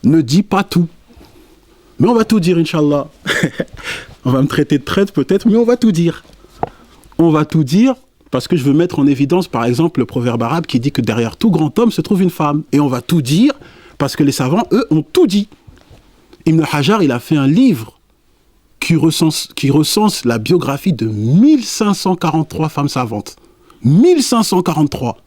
Ne dis pas tout. Mais on va tout dire, Inch'Allah. On va me traiter de traître peut-être, mais on va tout dire. On va tout dire parce que je veux mettre en évidence, par exemple, le proverbe arabe qui dit que derrière tout grand homme se trouve une femme. Et on va tout dire parce que les savants, eux, ont tout dit. Ibn Hajar, il a fait un livre qui recense la biographie de 1543 femmes savantes. 1543.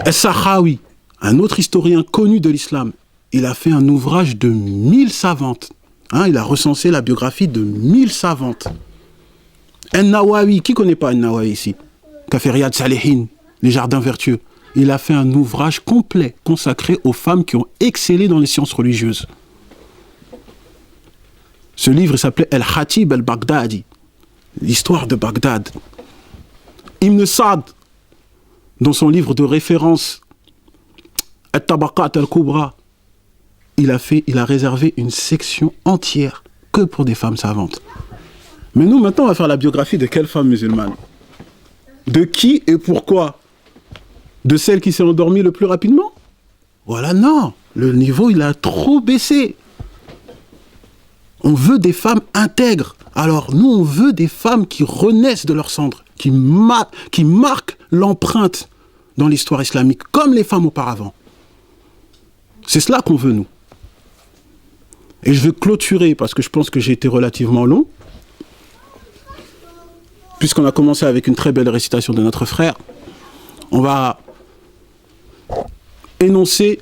Es-Sakhawi, un autre historien connu de l'islam, il a fait un ouvrage de 1000 savantes. Il a recensé la biographie de 1000 savantes. An-Nawawi, qui connaît pas An-Nawawi ici? Qui a fait Riyad Salihin, les jardins vertueux. Il a fait un ouvrage complet consacré aux femmes qui ont excellé dans les sciences religieuses. Ce livre s'appelait El-Khatib al-Baghdadi, l'histoire de Bagdad. Ibn Sa'd, dans son livre de référence, At-Tabaqat al-Kubra, il a réservé une section entière que pour des femmes savantes. Mais nous, maintenant, on va faire la biographie de quelle femme musulmane? De qui et pourquoi? De celle qui s'est endormie le plus rapidement? Voilà, non. Le niveau, il a trop baissé. On veut des femmes intègres. Alors, nous, on veut des femmes qui renaissent de leurs cendres, qui marquent l'empreinte dans l'histoire islamique, comme les femmes auparavant. C'est cela qu'on veut, nous. Et je vais clôturer, parce que je pense que j'ai été relativement long, puisqu'on a commencé avec une très belle récitation de notre frère. On va énoncer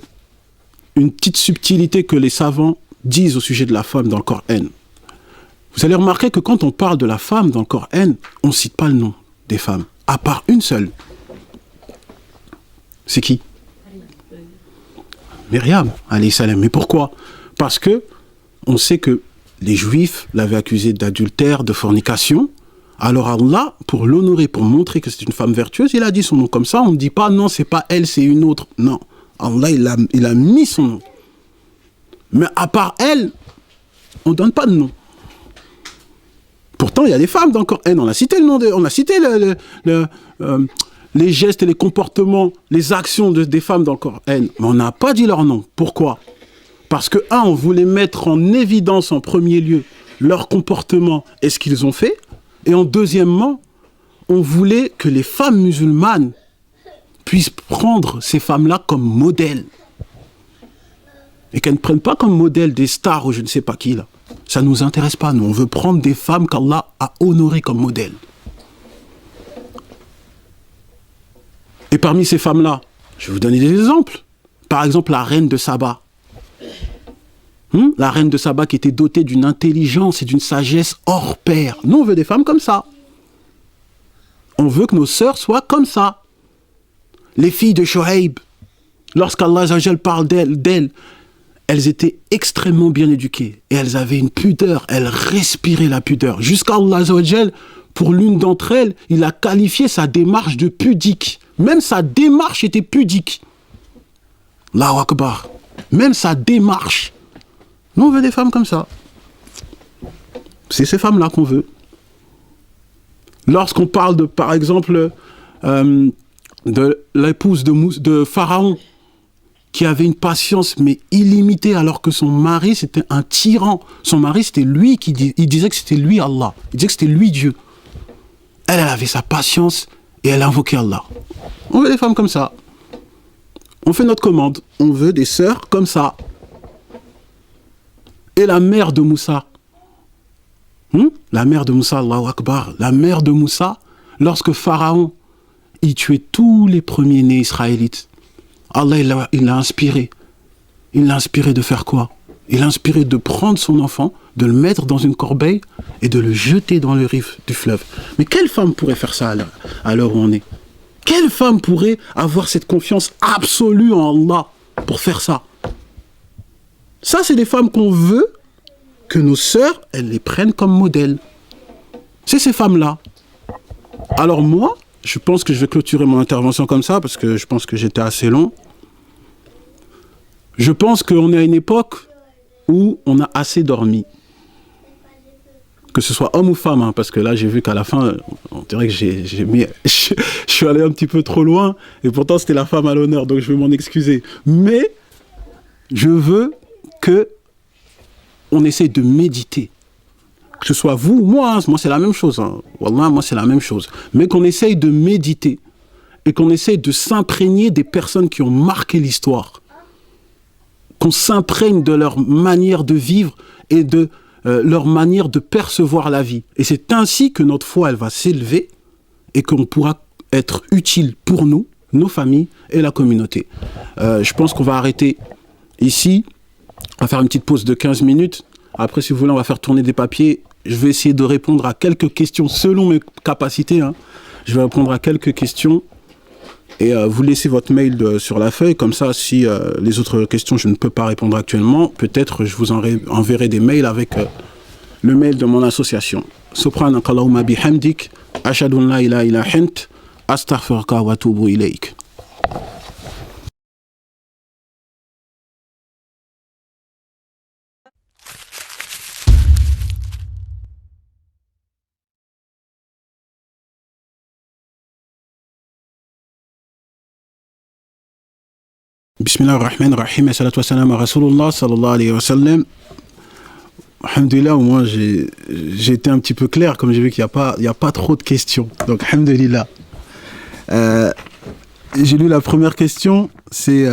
une petite subtilité que les savants disent au sujet de la femme dans le Coran. Vous allez remarquer que quand on parle de la femme dans le Coran, on ne cite pas le nom des femmes, à part une seule. C'est qui? Myriam, alayhi salam. Mais pourquoi? Parce que on sait que les Juifs l'avaient accusée d'adultère, de fornication. Alors Allah, pour l'honorer, pour montrer que c'est une femme vertueuse, il a dit son nom comme ça. On ne dit pas non, c'est pas elle, c'est une autre. Non, Allah, il a mis son nom. Mais à part elle, on ne donne pas de nom. Pourtant, il y a des femmes dans le Coran. On a cité le nom, on a cité les gestes et les comportements, les actions des femmes dans le Coran. Mais on n'a pas dit leur nom. Pourquoi? Parce que, on voulait mettre en évidence en premier lieu leur comportement et ce qu'ils ont fait. Et en deuxièmement, on voulait que les femmes musulmanes puissent prendre ces femmes-là comme modèles. Et qu'elles ne prennent pas comme modèle des stars ou je ne sais pas qui, là. Ça ne nous intéresse pas, nous. On veut prendre des femmes qu'Allah a honorées comme modèles. Et parmi ces femmes-là, je vais vous donner des exemples. Par exemple, la reine de Saba. La reine de Saba qui était dotée d'une intelligence et d'une sagesse hors pair. Nous, on veut des femmes comme ça. On veut que nos sœurs soient comme ça. Les filles de Shoaib, lorsqu'Allah parle d'elles, elles étaient extrêmement bien éduquées. Et elles avaient une pudeur, elles respiraient la pudeur. Jusqu'à Allah, pour l'une d'entre elles, il a qualifié sa démarche de pudique. Même sa démarche était pudique. Allahu Akbar. Même sa démarche. Nous, on veut des femmes comme ça. C'est ces femmes-là qu'on veut. Lorsqu'on parle, par exemple, de l'épouse de Pharaon, qui avait une patience mais illimitée, alors que son mari, c'était un tyran. Son mari, c'était lui il disait que c'était lui Allah. Il disait que c'était lui Dieu. Elle avait sa patience et elle invoquait Allah. On veut des femmes comme ça. On fait notre commande. On veut des sœurs comme ça. Et la mère de Moussa. La mère de Moussa, Allahu Akbar. La mère de Moussa, lorsque Pharaon, il tuait tous les premiers-nés israélites. Allah, il l'a inspiré. Il l'a inspiré de faire quoi? Il l'a inspiré de prendre son enfant, de le mettre dans une corbeille et de le jeter dans le rive du fleuve. Mais quelle femme pourrait faire ça à l'heure où on est? Quelle femme pourrait avoir cette confiance absolue en Allah pour faire ça? Ça, c'est des femmes qu'on veut que nos sœurs, elles les prennent comme modèle. C'est ces femmes-là. Alors moi, je pense que je vais clôturer mon intervention comme ça, parce que je pense que j'étais assez long. Je pense qu'on est à une époque où on a assez dormi. Que ce soit homme ou femme, parce que là, j'ai vu qu'à la fin, on dirait que je suis allé un petit peu trop loin, et pourtant, c'était la femme à l'honneur, donc je vais m'en excuser. Mais je veux que on essaie de méditer. Que ce soit vous ou moi, moi c'est la même chose. Wallah, moi c'est la même chose. Mais qu'on essaye de méditer et qu'on essaye de s'imprégner des personnes qui ont marqué l'histoire. Qu'on s'imprègne de leur manière de vivre et de leur manière de percevoir la vie. Et c'est ainsi que notre foi, elle va s'élever et qu'on pourra être utile pour nous, nos familles et la communauté. Je pense qu'on va arrêter ici. On va faire une petite pause de 15 minutes. Après, si vous voulez, on va faire tourner des papiers. je vais essayer de répondre à quelques questions selon mes capacités. Hein. Je vais répondre à quelques questions et vous laissez votre mail sur la feuille. Comme ça, si les autres questions, je ne peux pas répondre actuellement, peut-être je vous enverrai des mails avec le mail de mon association. Subhanakallahumma bihamdik, ashhadu an la ilaha illa ant, astaghfiruka wa atubu ilayk. Bismillahirrahmanirrahim, salatu wassalam à Rasulullah sallallahu alayhi wa sallam. Alhamdulillah, au moins j'ai été un petit peu clair, comme j'ai vu qu'il n'y a pas trop de questions. Donc, alhamdulillah. J'ai lu la première question, c'est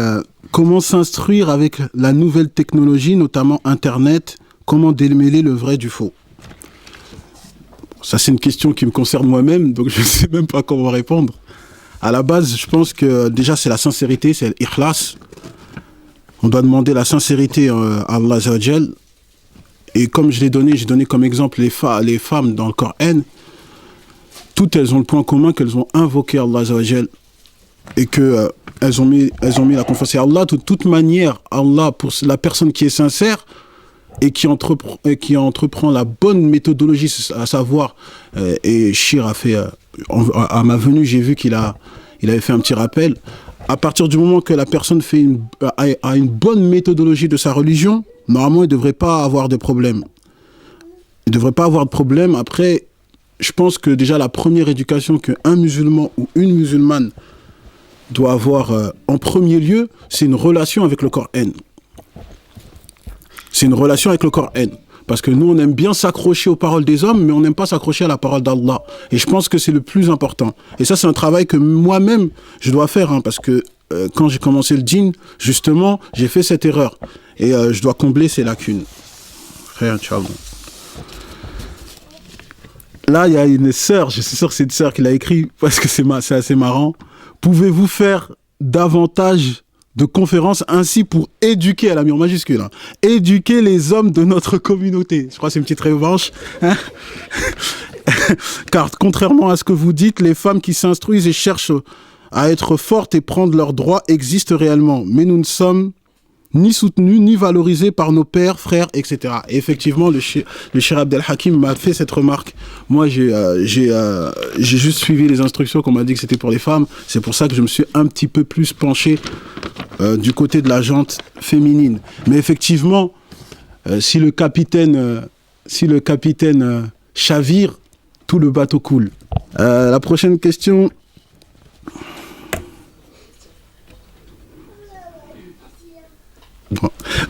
comment s'instruire avec la nouvelle technologie, notamment Internet, comment démêler le vrai du faux. Ça, c'est une question qui me concerne moi-même, donc je ne sais même pas comment répondre. À la base, je pense que déjà, c'est la sincérité, c'est l'ikhlas. On doit demander la sincérité à Allah Azza wa Jal. Et comme j'ai donné comme exemple les femmes dans le Coran, toutes elles ont le point commun qu'elles ont invoqué Allah Azza wa Jal et que elles ont mis la confiance à Allah. De toute manière, Allah, pour la personne qui est sincère et qui entreprend la bonne méthodologie, à savoir, et Shir a fait, à ma venue, j'ai vu qu'il avait fait un petit rappel. À partir du moment que la personne a une bonne méthodologie de sa religion, normalement, il ne devrait pas avoir de problème. Il ne devrait pas avoir de problème. Après, je pense que déjà la première éducation qu'un musulman ou une musulmane doit avoir en premier lieu, c'est une relation avec le Coran. C'est une relation avec le Coran. Parce que nous, on aime bien s'accrocher aux paroles des hommes, mais on n'aime pas s'accrocher à la parole d'Allah. Et je pense que c'est le plus important. Et ça, c'est un travail que moi-même, je dois faire. Hein, parce que quand j'ai commencé le djinn, justement, j'ai fait cette erreur. Et je dois combler ces lacunes. Frère, Inch'Allah. Là, il y a une sœur, je suis sûr que c'est une sœur qui l'a écrit, parce que c'est assez marrant. Pouvez-vous faire davantage de conférences ainsi pour éduquer, elle a mis en majuscule, hein, éduquer les hommes de notre communauté. Je crois que c'est une petite revanche. Hein. Car contrairement à ce que vous dites, les femmes qui s'instruisent et cherchent à être fortes et prendre leurs droits existent réellement. Mais nous ne sommes ni soutenus, ni valorisés par nos pères, frères, etc. Et effectivement, le Cheikh Abdel Hakim m'a fait cette remarque. Moi, j'ai juste suivi les instructions qu'on m'a dit que c'était pour les femmes. C'est pour ça que je me suis un petit peu plus penché du côté de la jante féminine. Mais effectivement, si le capitaine chavire, tout le bateau coule. La prochaine question.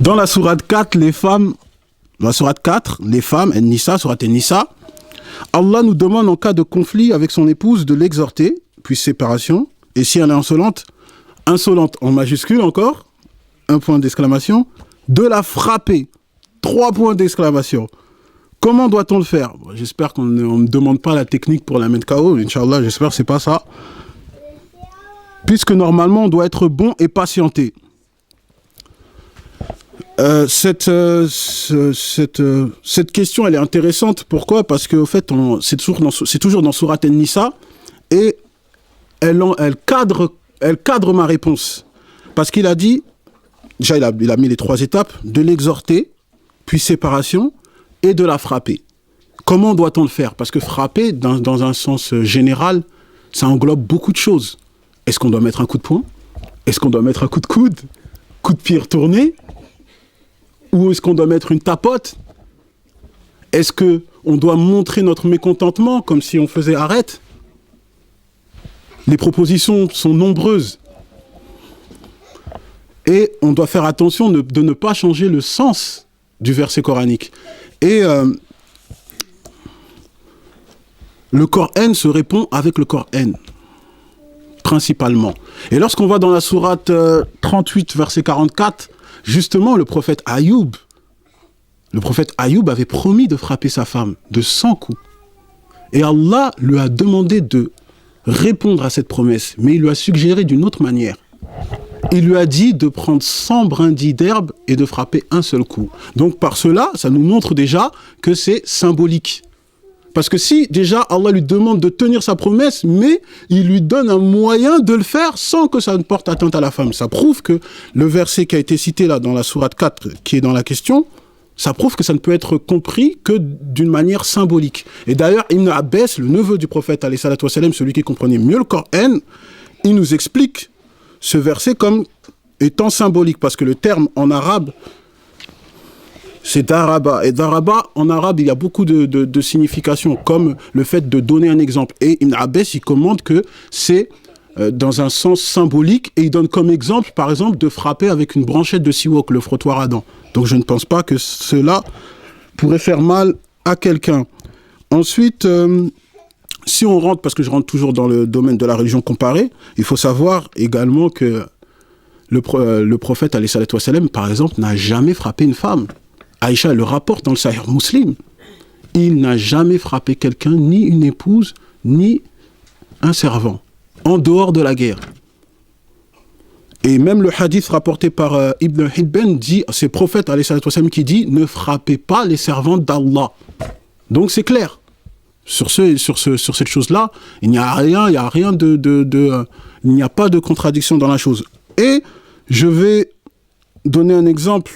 Dans la sourate 4, les femmes, An-Nisa, sourate An-Nisa, Allah nous demande en cas de conflit avec son épouse de l'exhorter, puis séparation, et si elle est insolente en majuscule encore, un point d'exclamation, de la frapper, 3 points d'exclamation. Comment doit-on le faire? J'espère qu'on ne me demande pas la technique pour la mettre KO, Inch'Allah, j'espère que c'est pas ça. Puisque normalement on doit être bon et patienter. Cette question, elle est intéressante. Pourquoi? Parce qu'au fait, c'est toujours dans Sourate An-Nisa et elle cadre ma réponse. Parce qu'il a dit, déjà il a mis les 3 étapes, de l'exhorter, puis séparation et de la frapper. Comment doit-on le faire? Parce que frapper, dans un sens général, ça englobe beaucoup de choses. Est-ce qu'on doit mettre un coup de poing? Est-ce qu'on doit mettre un coup de coude? Coup de pied retourné? Ou est-ce qu'on doit mettre une tapote? Est-ce qu'on doit montrer notre mécontentement comme si on faisait arrête? Les propositions sont nombreuses. Et on doit faire attention de ne pas changer le sens du verset coranique. Et le Coran se répond avec le Coran, principalement. Et lorsqu'on va dans la sourate 38, verset 44, justement, le prophète Ayoub avait promis de frapper sa femme de 100 coups. Et Allah lui a demandé de répondre à cette promesse, mais il lui a suggéré d'une autre manière. il lui a dit de prendre 100 brindilles d'herbe et de frapper un seul coup. Donc par cela, ça nous montre déjà que c'est symbolique. Parce que si déjà Allah lui demande de tenir sa promesse, mais il lui donne un moyen de le faire sans que ça ne porte atteinte à la femme. Ça prouve que le verset qui a été cité là dans la sourate 4, qui est dans la question, ça prouve que ça ne peut être compris que d'une manière symbolique. Et d'ailleurs, Ibn Abbas, le neveu du prophète, alayhi salatu wassalam, celui qui comprenait mieux le Coran, il nous explique ce verset comme étant symbolique, parce que le terme en arabe, c'est daraba. Et daraba, en arabe, il y a beaucoup de significations, comme le fait de donner un exemple. Et Ibn Abbas, il commande que c'est dans un sens symbolique, et il donne comme exemple, par exemple, de frapper avec une branchette de siwak, le frottoir à dents. Donc je ne pense pas que cela pourrait faire mal à quelqu'un. Ensuite, si on rentre, parce que je rentre toujours dans le domaine de la religion comparée, il faut savoir également que le prophète, alayhi salatu wassalam, par exemple, n'a jamais frappé une femme. Aïcha le rapporte dans le Sahih Muslim. Il n'a jamais frappé quelqu'un, ni une épouse, ni un servant, en dehors de la guerre. Et même le hadith rapporté par Ibn Hibban dit, c'est le prophète alayhi salatu wassalam qui dit, ne frappez pas les servantes d'Allah. Donc c'est clair. Sur cette chose-là, il n'y a rien, il n'y a pas de contradiction dans la chose. Et je vais donner un exemple.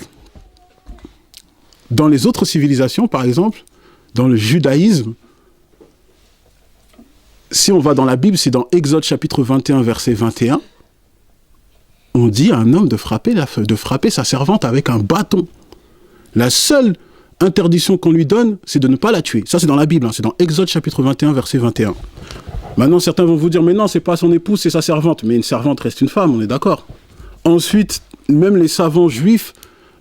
Dans les autres civilisations, par exemple, dans le judaïsme, si on va dans la Bible, c'est dans Exode chapitre 21, verset 21, on dit à un homme de frapper sa servante avec un bâton. La seule interdiction qu'on lui donne, c'est de ne pas la tuer. Ça, c'est dans la Bible, c'est dans Exode chapitre 21, verset 21. Maintenant, certains vont vous dire, mais non, c'est pas son épouse, c'est sa servante. Mais une servante reste une femme, on est d'accord. Ensuite, même les savants juifs,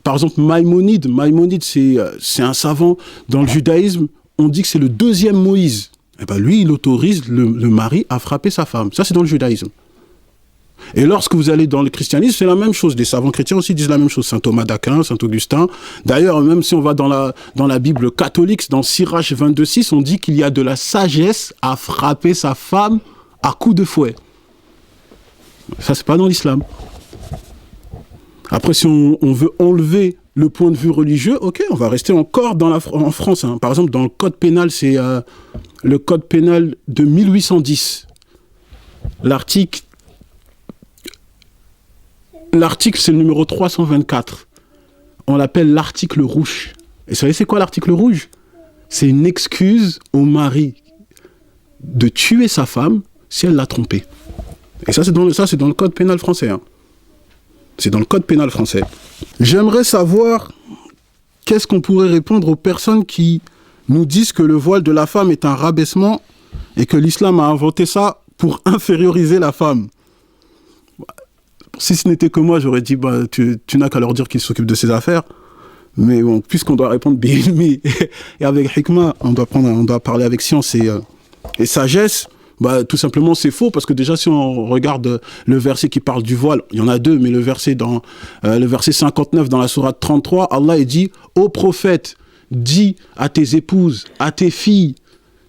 par exemple, Maïmonide, c'est un savant dans le judaïsme, on dit que c'est le deuxième Moïse. Et ben lui, il autorise le mari à frapper sa femme. Ça, c'est dans le judaïsme. Et lorsque vous allez dans le christianisme, c'est la même chose. Les savants chrétiens aussi disent la même chose. Saint Thomas d'Aquin, Saint Augustin. D'ailleurs, même si on va dans la Bible catholique, dans Sirach 22.6, on dit qu'il y a de la sagesse à frapper sa femme à coups de fouet. Ça, c'est pas dans l'islam. Après, si on veut enlever le point de vue religieux, ok, on va rester encore en France. Hein. Par exemple, dans le code pénal, c'est le code pénal de 1810. L'article, c'est le numéro 324. On l'appelle l'article rouge. Et vous savez, c'est quoi l'article rouge? C'est une excuse au mari de tuer sa femme si elle l'a trompé. Et ça, c'est dans le code pénal français. Hein. C'est dans le code pénal français. J'aimerais savoir qu'est-ce qu'on pourrait répondre aux personnes qui nous disent que le voile de la femme est un rabaissement et que l'islam a inventé ça pour inférioriser la femme. Si ce n'était que moi, j'aurais dit, tu n'as qu'à leur dire qu'ils s'occupent de ses affaires. Mais bon, puisqu'on doit répondre bi-ilmi et avec hikmah, on doit parler avec science et sagesse. Tout simplement, c'est faux, parce que déjà, si on regarde le verset qui parle du voile, il y en a deux, mais le verset 59 dans la sourate 33, Allah il dit « Ô prophète, dis à tes épouses, à tes filles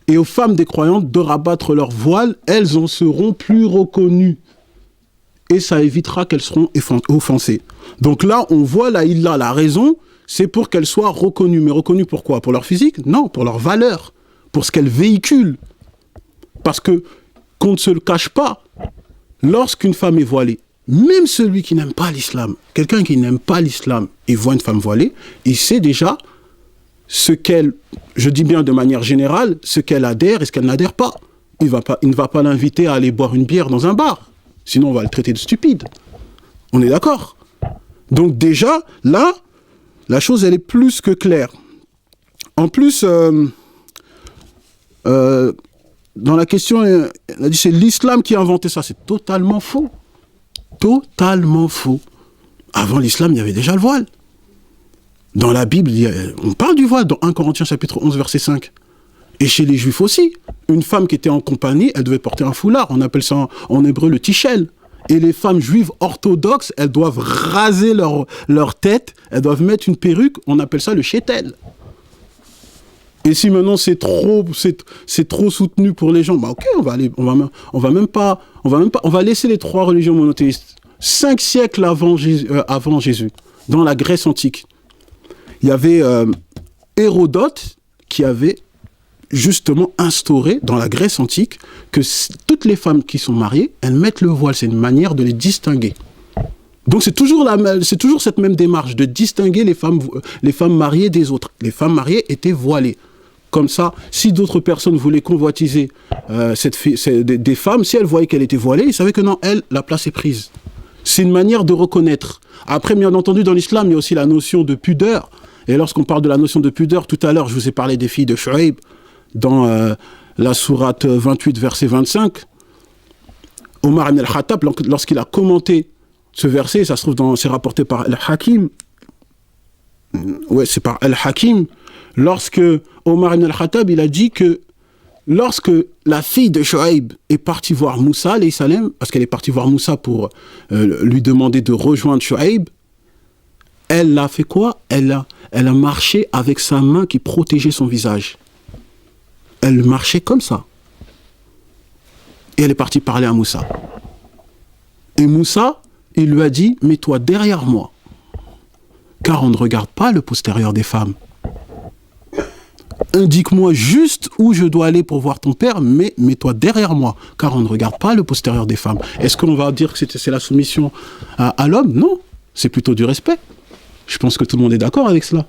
et aux femmes des croyantes de rabattre leur voile, elles en seront plus reconnues. Et ça évitera qu'elles seront offensées. » Donc là, on voit la raison, c'est pour qu'elles soient reconnues. Mais reconnues pour quoi? Pour leur physique? Non, pour leur valeur, pour ce qu'elles véhiculent. Parce que, qu'on ne se le cache pas, lorsqu'une femme est voilée, même celui qui n'aime pas l'islam, quelqu'un qui n'aime pas l'islam et voit une femme voilée, il sait déjà ce qu'elle, je dis bien de manière générale, ce qu'elle adhère et ce qu'elle n'adhère pas. Il ne va pas l'inviter à aller boire une bière dans un bar. Sinon, on va le traiter de stupide. On est d'accord? Donc déjà, là, la chose, elle est plus que claire. En plus, dans la question, elle a dit c'est l'islam qui a inventé ça. C'est totalement faux. Totalement faux. Avant l'islam, il y avait déjà le voile. Dans la Bible, on parle du voile dans 1 Corinthiens chapitre 11, verset 5. Et chez les Juifs aussi. Une femme qui était en compagnie, elle devait porter un foulard. On appelle ça en hébreu le tichel. Et les femmes juives orthodoxes, elles doivent raser leur tête. Elles doivent mettre une perruque. On appelle ça le chétel. Et si maintenant c'est trop soutenu pour les gens, ok, on va laisser les trois religions monothéistes. 5 siècles avant Jésus, dans la Grèce antique, il y avait Hérodote qui avait justement instauré dans la Grèce antique que toutes les femmes qui sont mariées, elles mettent le voile. C'est une manière de les distinguer. Donc c'est toujours cette même démarche de distinguer les femmes mariées des autres. Les femmes mariées étaient voilées. Comme ça, si d'autres personnes voulaient convoitiser des femmes, si elles voyaient qu'elle était voilée, ils savaient que non, elle, la place est prise. C'est une manière de reconnaître. Après, bien entendu, dans l'islam, il y a aussi la notion de pudeur. Et lorsqu'on parle de la notion de pudeur, tout à l'heure, je vous ai parlé des filles de Shu'aib dans la sourate 28, verset 25. Omar ibn al-Khattab, lorsqu'il a commenté ce verset, ça se trouve c'est rapporté par Al-Hakim. Ouais, c'est par Al-Hakim. Lorsque Omar ibn al-Khattab, il a dit que lorsque la fille de Shu'aib est partie voir Moussa, alayhi salam, parce qu'elle est partie voir Moussa pour lui demander de rejoindre Shu'aib, elle a fait quoi? Elle a marché avec sa main qui protégeait son visage. Elle marchait comme ça. Et elle est partie parler à Moussa. Et Moussa, il lui a dit, mets-toi derrière moi, car on ne regarde pas le postérieur des femmes. Indique-moi juste où je dois aller pour voir ton père, mais mets-toi derrière moi, car on ne regarde pas le postérieur des femmes. Est-ce qu'on va dire que c'est la soumission à l'homme? Non, c'est plutôt du respect. Je pense que tout le monde est d'accord avec cela.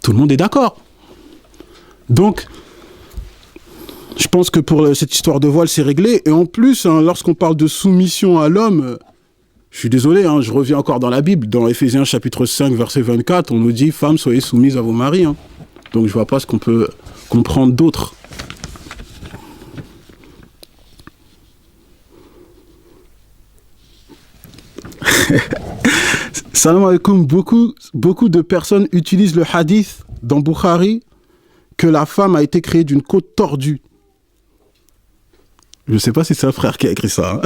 Tout le monde est d'accord. Donc, je pense que pour cette histoire de voile, c'est réglé. Et en plus, lorsqu'on parle de soumission à l'homme, je suis désolé, je reviens encore dans la Bible. Dans Éphésiens chapitre 5, verset 24, on nous dit « Femmes, soyez soumises à vos maris ». Donc je ne vois pas ce qu'on peut comprendre d'autre. Salam alaikum. Beaucoup de personnes utilisent le hadith dans Bukhari que la femme a été créée d'une côte tordue. Je ne sais pas si c'est un frère qui a écrit ça.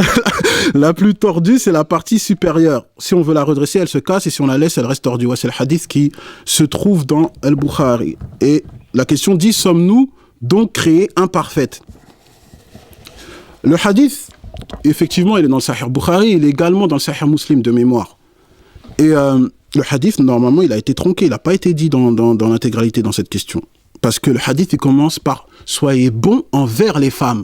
La plus tordue, c'est la partie supérieure. Si on veut la redresser, elle se casse, et si on la laisse, elle reste tordue. Ouais, c'est le hadith qui se trouve dans Al-Bukhari. Et la question dit, sommes-nous donc créés imparfaites? Le hadith, effectivement, il est dans le Sahih Bukhari, il est également dans le Sahih Muslim de mémoire. Et le hadith, normalement, il a été tronqué, il n'a pas été dit dans l'intégralité dans cette question. Parce que le hadith, il commence par « Soyez bons envers les femmes ».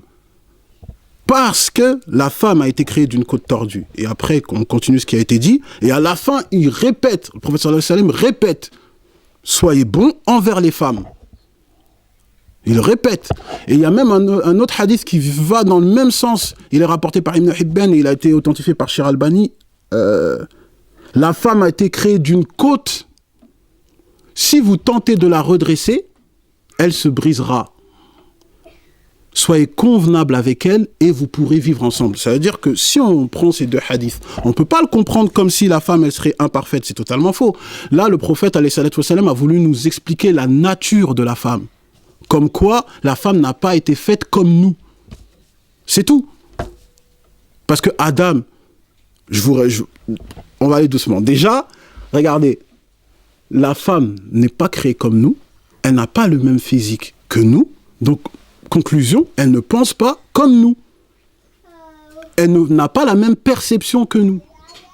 Parce que la femme a été créée d'une côte tordue. Et après, on continue ce qui a été dit. Et à la fin, il répète, le prophète sallallahu alayhi wa sallam répète, soyez bons envers les femmes. Il répète. Et il y a même un autre hadith qui va dans le même sens. Il est rapporté par Ibn Hibban et il a été authentifié par Shir Albani. La femme a été créée d'une côte. Si vous tentez de la redresser, elle se brisera. Soyez convenable avec elle et vous pourrez vivre ensemble. Ça veut dire que si on prend ces deux hadiths, on ne peut pas le comprendre comme si la femme, elle serait imparfaite. C'est totalement faux. Là, le prophète, alayhi salatu wassalam, a voulu nous expliquer la nature de la femme. Comme quoi, la femme n'a pas été faite comme nous. C'est tout. Parce que Adam, on va aller doucement. Déjà, regardez, la femme n'est pas créée comme nous. Elle n'a pas le même physique que nous. Donc, conclusion, elle ne pense pas comme nous. Elle n'a pas la même perception que nous.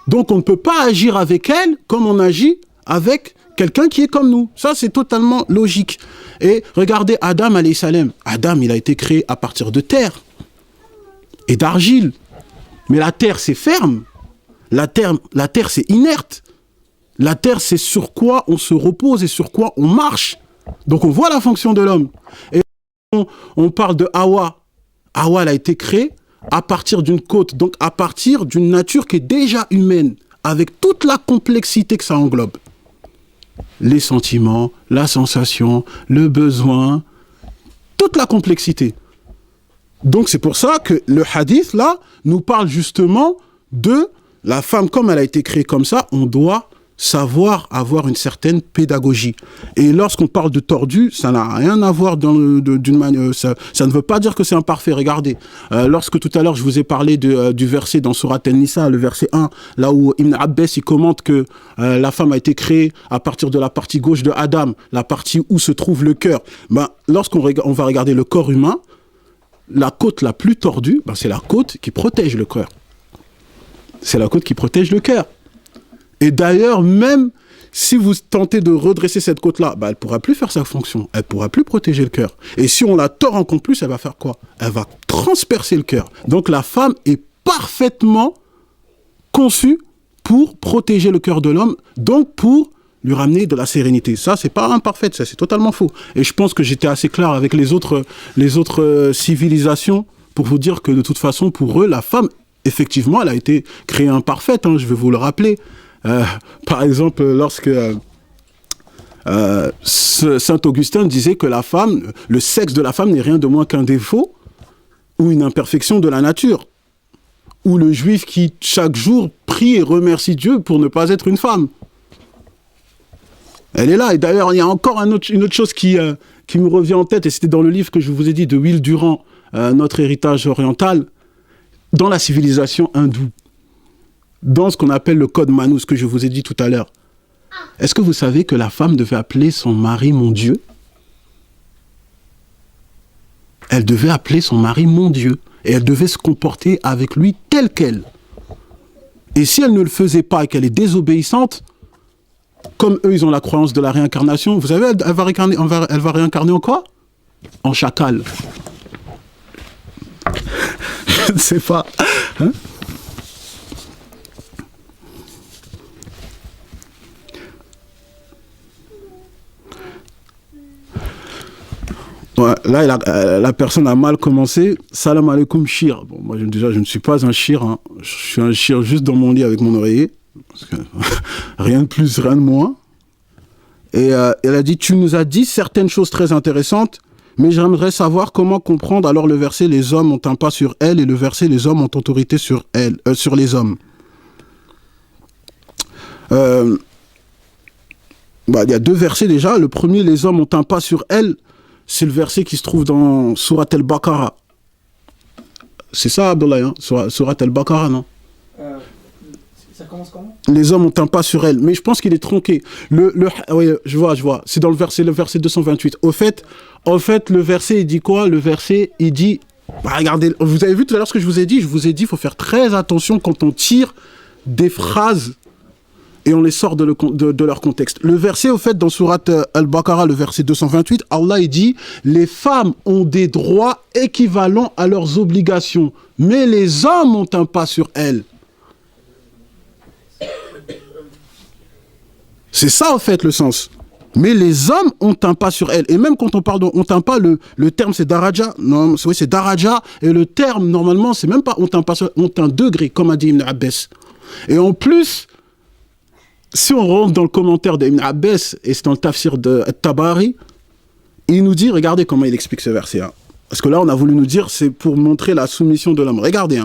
Donc on ne peut pas agir avec elle comme on agit avec quelqu'un qui est comme nous. Ça, c'est totalement logique. Et regardez Adam, alayhi salam. Adam, il a été créé à partir de terre et d'argile. Mais la terre, c'est ferme. La terre, c'est inerte. La terre, c'est sur quoi on se repose et sur quoi on marche. Donc on voit la fonction de l'homme. Et on parle de Hawa. Hawa, elle a été créée à partir d'une côte, donc à partir d'une nature qui est déjà humaine, avec toute la complexité que ça englobe. Les sentiments, la sensation, le besoin, toute la complexité. Donc c'est pour ça que le hadith, là, nous parle justement de la femme, comme elle a été créée comme ça, on doit savoir avoir une certaine pédagogie. Et lorsqu'on parle de tordu, ça n'a rien à voir d'une manière... Ça ne veut pas dire que c'est imparfait. Regardez, lorsque tout à l'heure je vous ai parlé du verset dans Sourate An-Nisa, le verset 1, là où Ibn Abbas il commente que la femme a été créée à partir de la partie gauche de Adam, la partie où se trouve le cœur. Lorsqu'on va regarder le corps humain, la côte la plus tordue, c'est la côte qui protège le cœur. C'est la côte qui protège le cœur. Et d'ailleurs, même si vous tentez de redresser cette côte-là, elle ne pourra plus faire sa fonction. Elle ne pourra plus protéger le cœur. Et si on la tord encore plus, elle va faire quoi? Elle va transpercer le cœur. Donc la femme est parfaitement conçue pour protéger le cœur de l'homme, donc pour lui ramener de la sérénité. Ça, c'est pas imparfait, ça, c'est totalement faux. Et je pense que j'étais assez clair avec les autres civilisations pour vous dire que de toute façon, pour eux, la femme, effectivement, elle a été créée imparfaite, je vais vous le rappeler. Par exemple, lorsque Saint Augustin disait que la femme, le sexe de la femme n'est rien de moins qu'un défaut ou une imperfection de la nature. Ou le juif qui, chaque jour, prie et remercie Dieu pour ne pas être une femme. Elle est là. Et d'ailleurs, il y a encore une autre chose qui me revient en tête, et c'était dans le livre que je vous ai dit de Will Durant, Notre héritage oriental, dans la civilisation hindoue, dans ce qu'on appelle le code Manu, ce que je vous ai dit tout à l'heure. Est-ce que vous savez que la femme devait appeler son mari mon Dieu? Elle devait appeler son mari mon Dieu. Et elle devait se comporter avec lui tel quel. Et si elle ne le faisait pas et qu'elle est désobéissante, comme eux, ils ont la croyance de la réincarnation, vous savez, elle va réincarner en quoi? En chacal. Je ne sais pas. Ouais, là, la personne a mal commencé. Salam alaikum shir. Bon, moi, déjà, je ne suis pas un shir. Je suis un shir juste dans mon lit avec mon oreiller. Parce que rien de plus, rien de moins. Et elle a dit, tu nous as dit certaines choses très intéressantes, mais j'aimerais savoir comment comprendre alors le verset « Les hommes ont un pas sur elle » et le verset « Les hommes ont autorité sur elle, sur les hommes ». Il y a deux versets déjà. Le premier, « Les hommes ont un pas sur elle », c'est le verset qui se trouve dans Surat al-Baqarah. C'est ça, Abdullah, Surat al-Baqarah, non?
Ça commence comment?
Les hommes ont un pas sur elle. Mais je pense qu'il est tronqué. Oui, je vois. C'est dans le verset 228. Au fait, le verset, il dit quoi? Le verset, il dit... regardez, vous avez vu tout à l'heure ce que je vous ai dit? Je vous ai dit, il faut faire très attention quand on tire des phrases et on les sort de leur contexte. Le verset, au fait, dans Surat al-Baqarah, le verset 228, Allah, il dit « Les femmes ont des droits équivalents à leurs obligations, mais les hommes ont un pas sur elles. » C'est ça, en fait, le sens. Mais les hommes ont un pas sur elles. Et même quand on parle d'ont un pas, le terme, c'est daraja. Non, oui, c'est daraja. Et le terme, normalement, c'est même pas ont un pas sur elles, ont un degré, comme a dit Ibn Abbas. Et en plus... Si on rentre dans le commentaire d'Ibn Abbas, et c'est dans le tafsir de Tabari, il nous dit, regardez comment il explique ce verset. Parce que là, on a voulu nous dire, c'est pour montrer la soumission de l'homme. Regardez.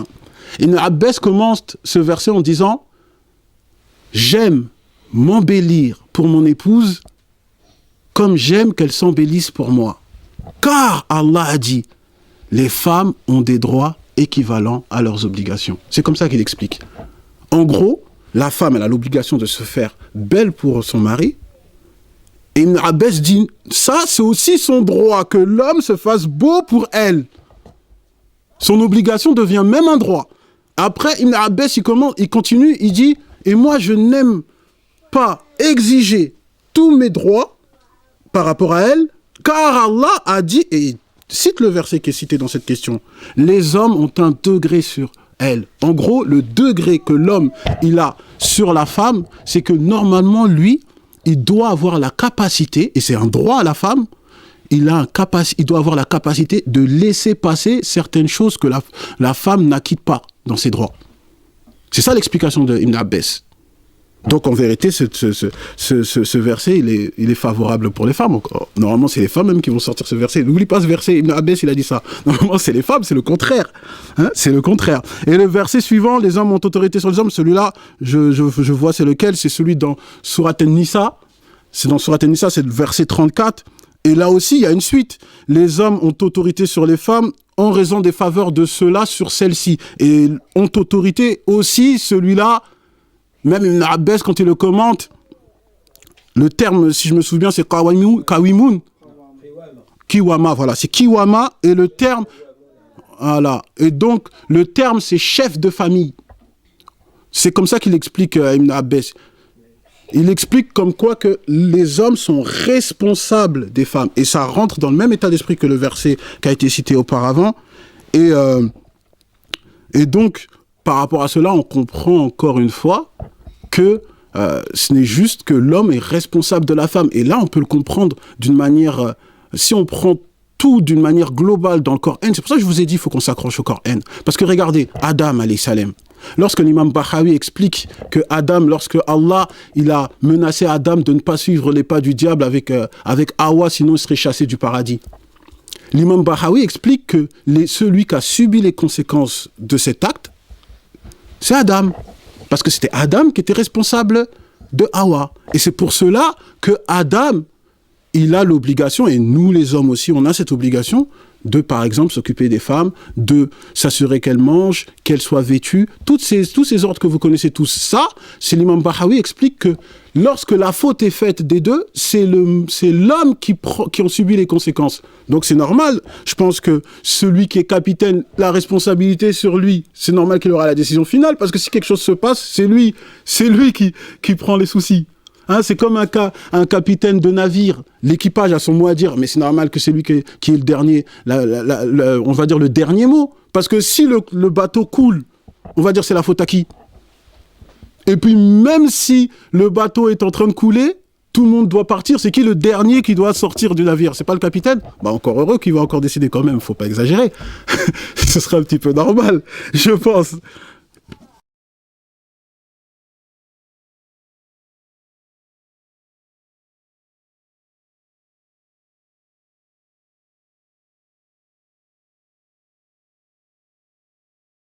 Ibn Abbas commence ce verset en disant, j'aime m'embellir pour mon épouse comme j'aime qu'elle s'embellisse pour moi. Car Allah a dit, les femmes ont des droits équivalents à leurs obligations. C'est comme ça qu'il explique. En gros, la femme, elle a l'obligation de se faire belle pour son mari. Et Ibn Abbas dit, ça, c'est aussi son droit, que l'homme se fasse beau pour elle. Son obligation devient même un droit. Après, Ibn Abbas, il continue, il dit, et moi, je n'aime pas exiger tous mes droits par rapport à elle, car Allah a dit, et il cite le verset qui est cité dans cette question, les hommes ont un degré sur elle. En gros, le degré que l'homme il a sur la femme, c'est que normalement, lui, il doit avoir la capacité, et c'est un droit à la femme, il doit avoir la capacité de laisser passer certaines choses que la femme n'acquitte pas dans ses droits. C'est ça l'explication de Ibn Abbas. Donc en vérité, ce verset, il est favorable pour les femmes. Normalement, c'est les femmes même qui vont sortir ce verset. N'oublie pas ce verset, Ibn Abbas, il a dit ça. Normalement, c'est les femmes, c'est le contraire. C'est le contraire. Et le verset suivant, les hommes ont autorité sur les hommes, celui-là, je vois c'est lequel, c'est celui dans Surat An-Nisa. C'est dans Surat An-Nisa, c'est le verset 34. Et là aussi, il y a une suite. Les hommes ont autorité sur les femmes en raison des faveurs de ceux-là sur celles-ci. Et ont autorité aussi, celui-là, même Ibn Abbas, quand il le commente, le terme, si je me souviens, c'est kawimun. Kiwama, voilà, c'est kiwama, et le terme, voilà. Et donc, le terme, c'est chef de famille. C'est comme ça qu'il explique Ibn Abbas. Il explique comme quoi que les hommes sont responsables des femmes. Et ça rentre dans le même état d'esprit que le verset qui a été cité auparavant. Et donc, par rapport à cela, on comprend encore une fois que ce n'est juste que l'homme est responsable de la femme. Et là, on peut le comprendre d'une manière... si on prend tout d'une manière globale dans le Coran, c'est pour ça que je vous ai dit qu'il faut qu'on s'accroche au Coran. Parce que regardez, Adam, alayhi salam, lorsque l'imam Bahawi explique que Adam, lorsque Allah il a menacé Adam de ne pas suivre les pas du diable avec Hawa, sinon il serait chassé du paradis. L'imam Bahawi explique que celui qui a subi les conséquences de cet acte, c'est Adam. Parce que c'était Adam qui était responsable de Hawa. Et c'est pour cela que Adam, il a l'obligation, et nous les hommes aussi, on a cette obligation de, par exemple, s'occuper des femmes, de s'assurer qu'elles mangent, qu'elles soient vêtues. Tous ces ordres que vous connaissez tous, ça, c'est l'imam Bahawi explique que lorsque la faute est faite des deux, c'est l'homme qui en subit les conséquences. Donc c'est normal. Je pense que celui qui est capitaine, la responsabilité sur lui, c'est normal qu'il aura la décision finale, parce que si quelque chose se passe, c'est lui qui prend les soucis. Hein, c'est comme un capitaine de navire. L'équipage a son mot à dire, mais c'est normal que c'est lui qui est le dernier, on va dire le dernier mot. Parce que si le bateau coule, on va dire c'est la faute à qui? Et puis même si le bateau est en train de couler, tout le monde doit partir. C'est qui le dernier qui doit sortir du navire? C'est pas le capitaine? Bah encore heureux qu'il va encore décider quand même, faut pas exagérer. Ce serait un petit peu normal, je pense.